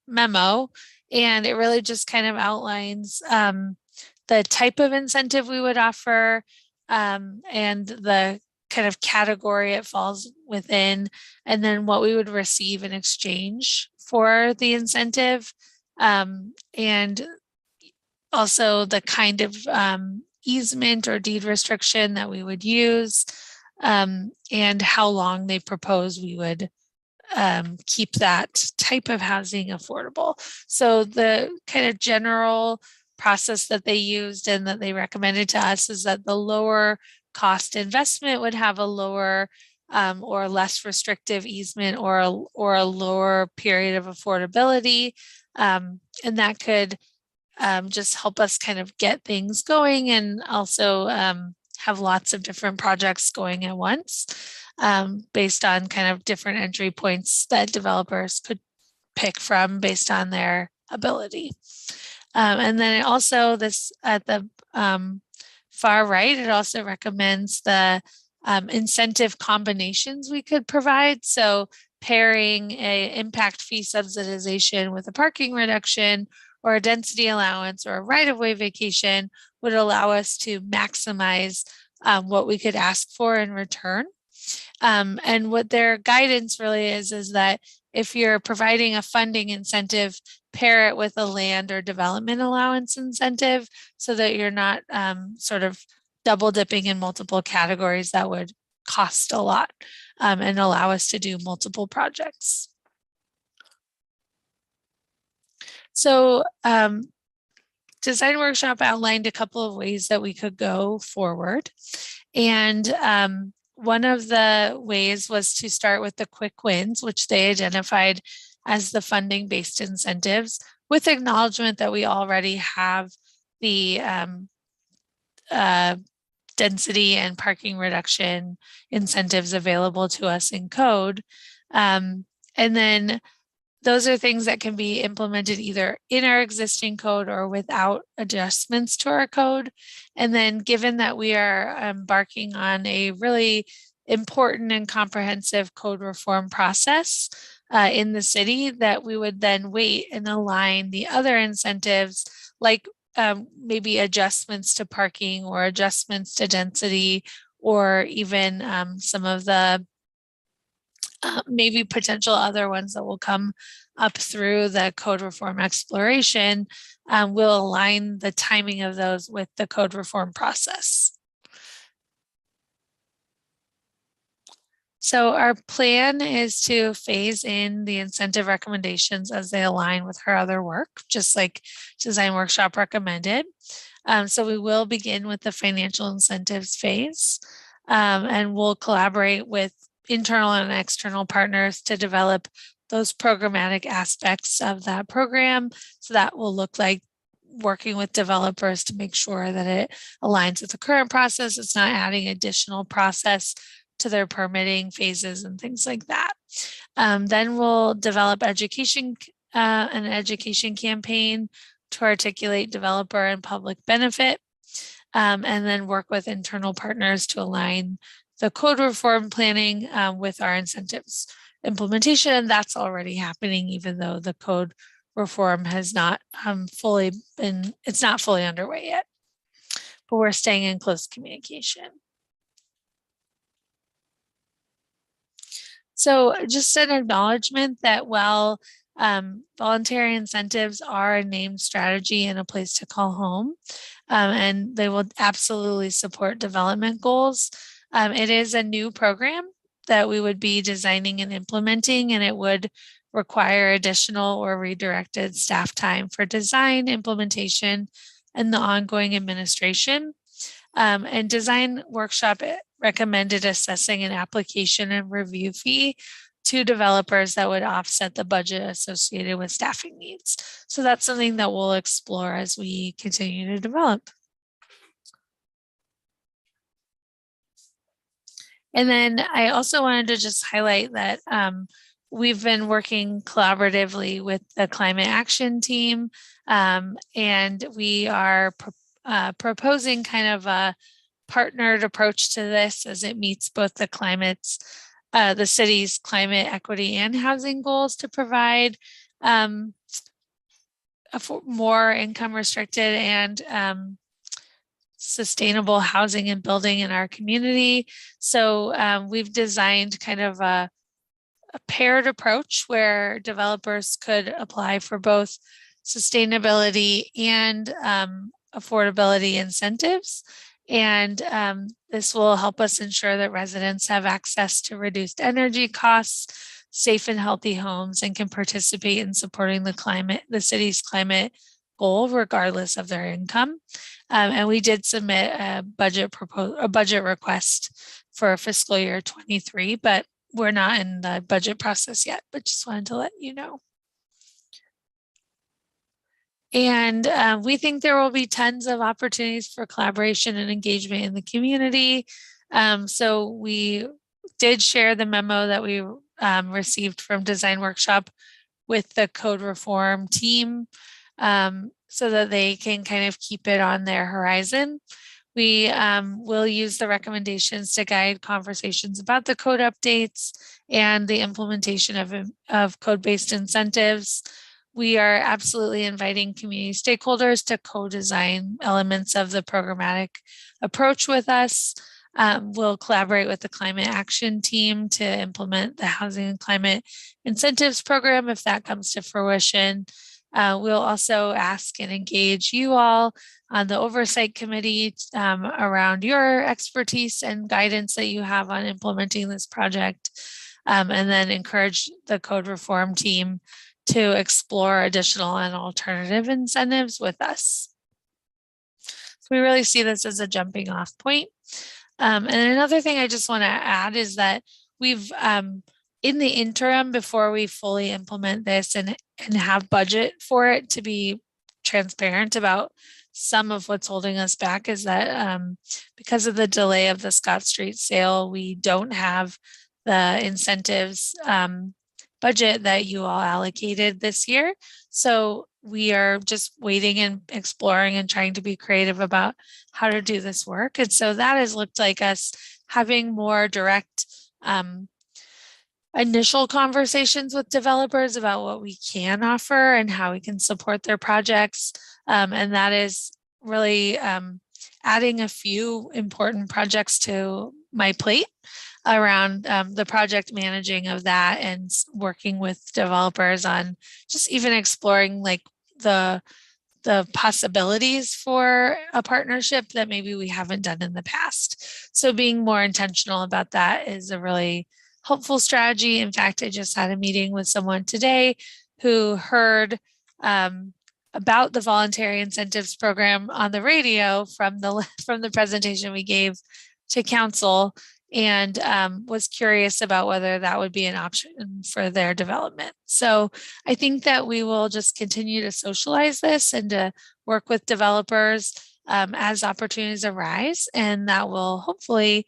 memo, and it really just kind of outlines the type of incentive we would offer and the kind of category it falls within, and then what we would receive in exchange for the incentive, and also the kind of easement or deed restriction that we would use, and how long they propose we would keep that type of housing affordable. So the kind of general process that they used and that they recommended to us is that the lower cost investment would have a lower or less restrictive easement or a lower period of affordability. And that could just help us kind of get things going, and also have lots of different projects going at once based on kind of different entry points that developers could pick from based on their ability. And then it also, this at the far right, it also recommends the incentive combinations we could provide. So pairing a impact fee subsidization with a parking reduction or a density allowance or a right-of-way vacation would allow us to maximize what we could ask for in return. And what their guidance really is that if you're providing a funding incentive, pair it with a land or development allowance incentive so that you're not sort of double dipping in multiple categories that would cost a lot and allow us to do multiple projects. So Design Workshop outlined a couple of ways that we could go forward. And one of the ways was to start with the quick wins, which they identified as the funding-based incentives, with acknowledgement that we already have the density and parking reduction incentives available to us in code. And then those are things that can be implemented either in our existing code or without adjustments to our code. And then given that we are embarking on a really important and comprehensive code reform process in the city, that we would then wait and align the other incentives, like maybe adjustments to parking or adjustments to density, or even some of the maybe potential other ones that will come up through the code reform exploration. Will align the timing of those with the code reform process. So our plan is to phase in the incentive recommendations as they align with her other work, just like Design Workshop recommended. So we will begin with the financial incentives phase, and we'll collaborate with internal and external partners to develop those programmatic aspects of that program. So that will look like working with developers to make sure that it aligns with the current process. It's not adding additional process to their permitting phases and things like that. Then we'll develop an education campaign to articulate developer and public benefit, and then work with internal partners to align the code reform planning with our incentives implementation. And that's already happening, even though the code reform has not it's not fully underway yet, but we're staying in close communication. So just an acknowledgement that while voluntary incentives are a named strategy and a place to call home, and they will absolutely support development goals, it is a new program that we would be designing and implementing, and it would require additional or redirected staff time for design, implementation, and the ongoing administration. And design workshop recommended assessing an application and review fee to developers that would offset the budget associated with staffing needs. So that's something that we'll explore as we continue to develop. And then I also wanted to just highlight that we've been working collaboratively with the climate action team, and we are proposing kind of a partnered approach to this as it meets both the city's climate equity and housing goals to provide more income restricted and sustainable housing and building in our community. So we've designed kind of a paired approach where developers could apply for both sustainability and affordability incentives. And this will help us ensure that residents have access to reduced energy costs, safe and healthy homes, and can participate in supporting the city's climate goal, regardless of their income. And we did submit a budget request for fiscal year 23, but we're not in the budget process yet, but just wanted to let you know. And we think there will be tons of opportunities for collaboration and engagement in the community. So we did share the memo that we received from Design Workshop with the code reform team so that they can kind of keep it on their horizon. We will use the recommendations to guide conversations about the code updates and the implementation of code-based incentives. We are absolutely inviting community stakeholders to co-design elements of the programmatic approach with us. We'll collaborate with the climate action team to implement the housing and climate incentives program if that comes to fruition. We'll also ask and engage you all on the oversight committee around your expertise and guidance that you have on implementing this project, and then encourage the code reform team to explore additional and alternative incentives with us. So we really see this as a jumping off point. And another thing I just want to add is that we've, in the interim, before we fully implement this and have budget for it, to be transparent about some of what's holding us back, is that because of the delay of the Scott Street sale, we don't have the incentives budget that you all allocated this year. So we are just waiting and exploring and trying to be creative about how to do this work. And so that has looked like us having more direct initial conversations with developers about what we can offer and how we can support their projects. And that is really adding a few important projects to my plate around the project managing of that and working with developers on just even exploring like the possibilities for a partnership that maybe we haven't done in the past. So being more intentional about that is a really helpful strategy. In fact, I just had a meeting with someone today who heard about the voluntary incentives program on the radio from the presentation we gave to council, and was curious about whether that would be an option for their development. So I think that we will just continue to socialize this and to work with developers as opportunities arise, and that will hopefully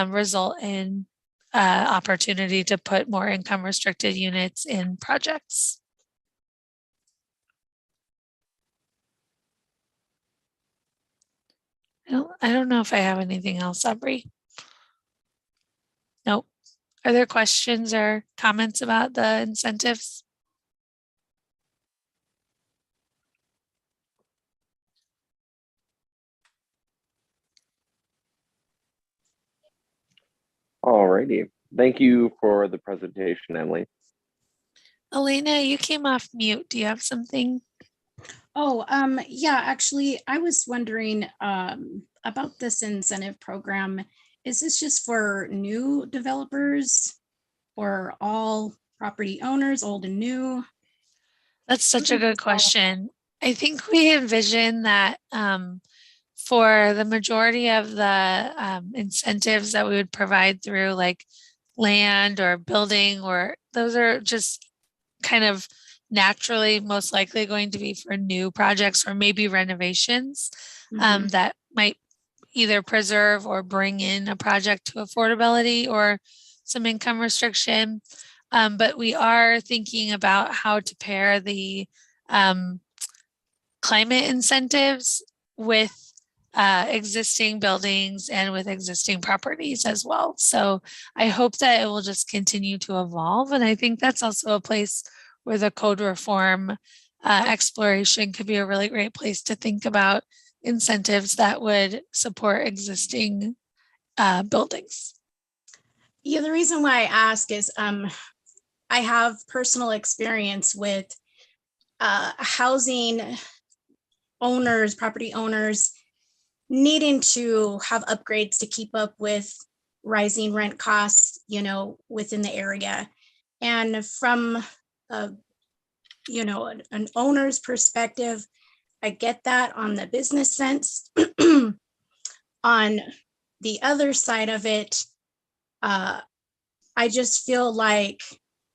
result in opportunity to put more income restricted units in projects. I don't know if I have anything else, Aubrey. Nope. Are there questions or comments about the incentives? All righty. Thank you for the presentation, Emily. Elena, you came off mute. Do you have something? Oh, yeah, actually, I was wondering about this incentive program. Is this just for new developers or all property owners, old and new? That's such a good question. I think we envision that for the majority of the incentives that we would provide through like land or building, or those are just kind of naturally most likely going to be for new projects or maybe renovations that might either preserve or bring in a project to affordability or some income restriction. But we are thinking about how to pair the climate incentives with existing buildings and with existing properties as well. So I hope that it will just continue to evolve. And I think that's also a place where the code reform exploration could be a really great place to think about incentives that would support existing buildings. Yeah, the reason why I ask is I have personal experience with housing owners, property owners needing to have upgrades to keep up with rising rent costs, you know, within the area. And from you know, an owner's perspective, I get that on the business sense. On the other side of it, I just feel like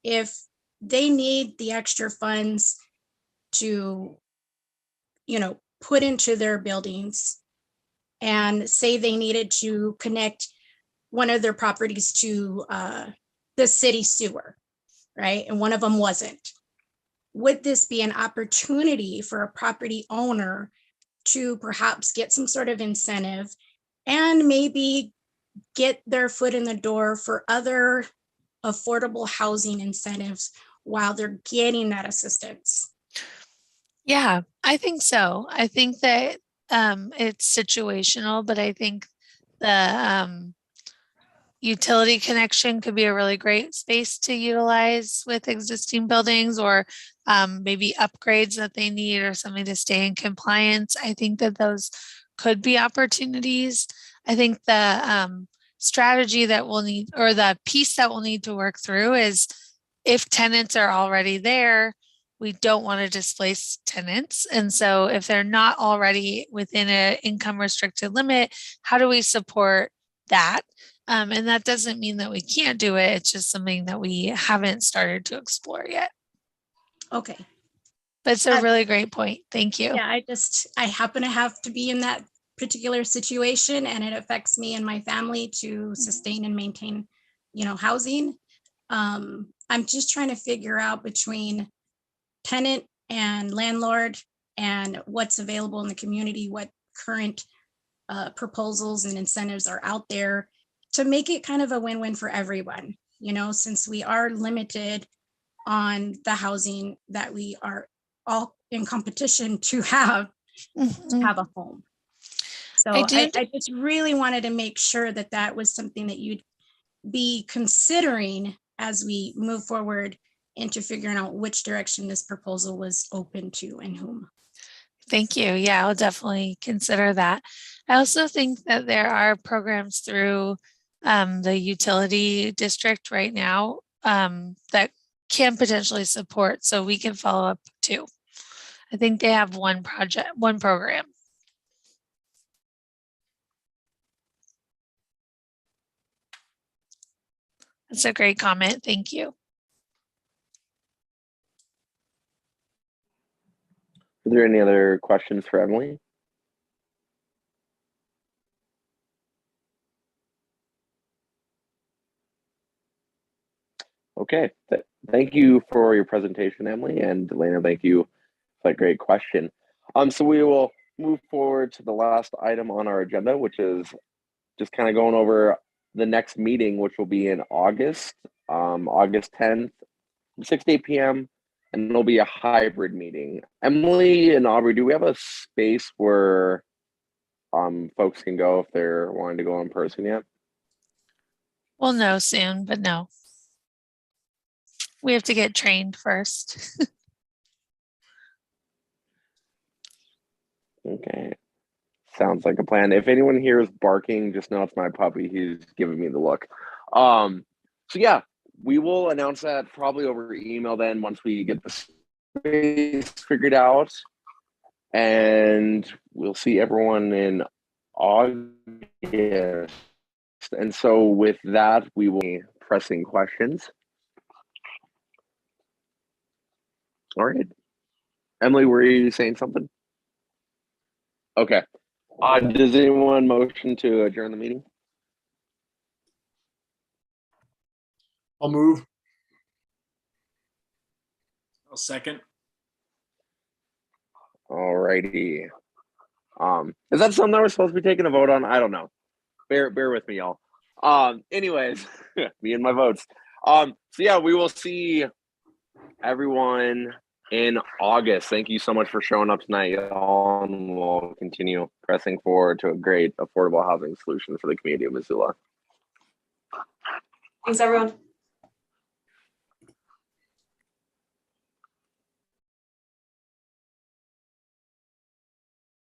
if they need the extra funds to, you know, put into their buildings, and say they needed to connect one of their properties to the city sewer, right? And one of them wasn't. Would this be an opportunity for a property owner to perhaps get some sort of incentive and maybe get their foot in the door for other affordable housing incentives while they're getting that assistance? Yeah, I think so. I think that it's situational, but I think the utility connection could be a really great space to utilize with existing buildings, or maybe upgrades that they need or something to stay in compliance. I think that those could be opportunities. I think the strategy that we'll need, or the piece that we'll need to work through, is if tenants are already there, we don't want to displace tenants. And so if they're not already within an income restricted limit, how do we support that? And that doesn't mean that we can't do it. It's just something that we haven't started to explore yet. Okay. But it's a really great point. Thank you. Yeah, I happen to have to be in that particular situation, and it affects me and my family to sustain and maintain, you know, housing. I'm just trying to figure out between tenant and landlord and what's available in the community, what current proposals and incentives are out there to make it kind of a win-win for everyone, you know, since we are limited on the housing that we are all in competition to have a home. So I just really wanted to make sure that that was something that you'd be considering as we move forward into figuring out which direction this proposal was open to and whom. Thank you. Yeah, I'll definitely consider that. I also think that there are programs through the utility district right now that can potentially support, so we can follow up too. I think they have one program. That's a great comment. Thank you. Are there any other questions for Emily? Okay, thank you for your presentation, Emily, and Elena, thank you for that great question. So we will move forward to the last item on our agenda, which is just kind of going over the next meeting, which will be in August, August 10th, 6 to 8 p.m., and it'll be a hybrid meeting. Emily and Aubrey, do we have a space where folks can go if they're wanting to go in person yet? We'll know soon, but no. We have to get trained first. Okay. Sounds like a plan. If anyone here is barking, just know it's my puppy. He's giving me the look. So yeah, we will announce that probably over email then once we get the space figured out. And we'll see everyone in August. And so with that, we will be pressing questions. All right. Emily, were you saying something? Okay. Does anyone motion to adjourn the meeting? I'll move. I'll second. All righty. Is that something that we're supposed to be taking a vote on? I don't know. Bear with me, y'all. Anyways, me and my votes. So yeah, we will see everyone in August. Thank you so much for showing up tonight, y'all, and we'll continue pressing forward to a great affordable housing solution for the community of Missoula. Thanks, everyone.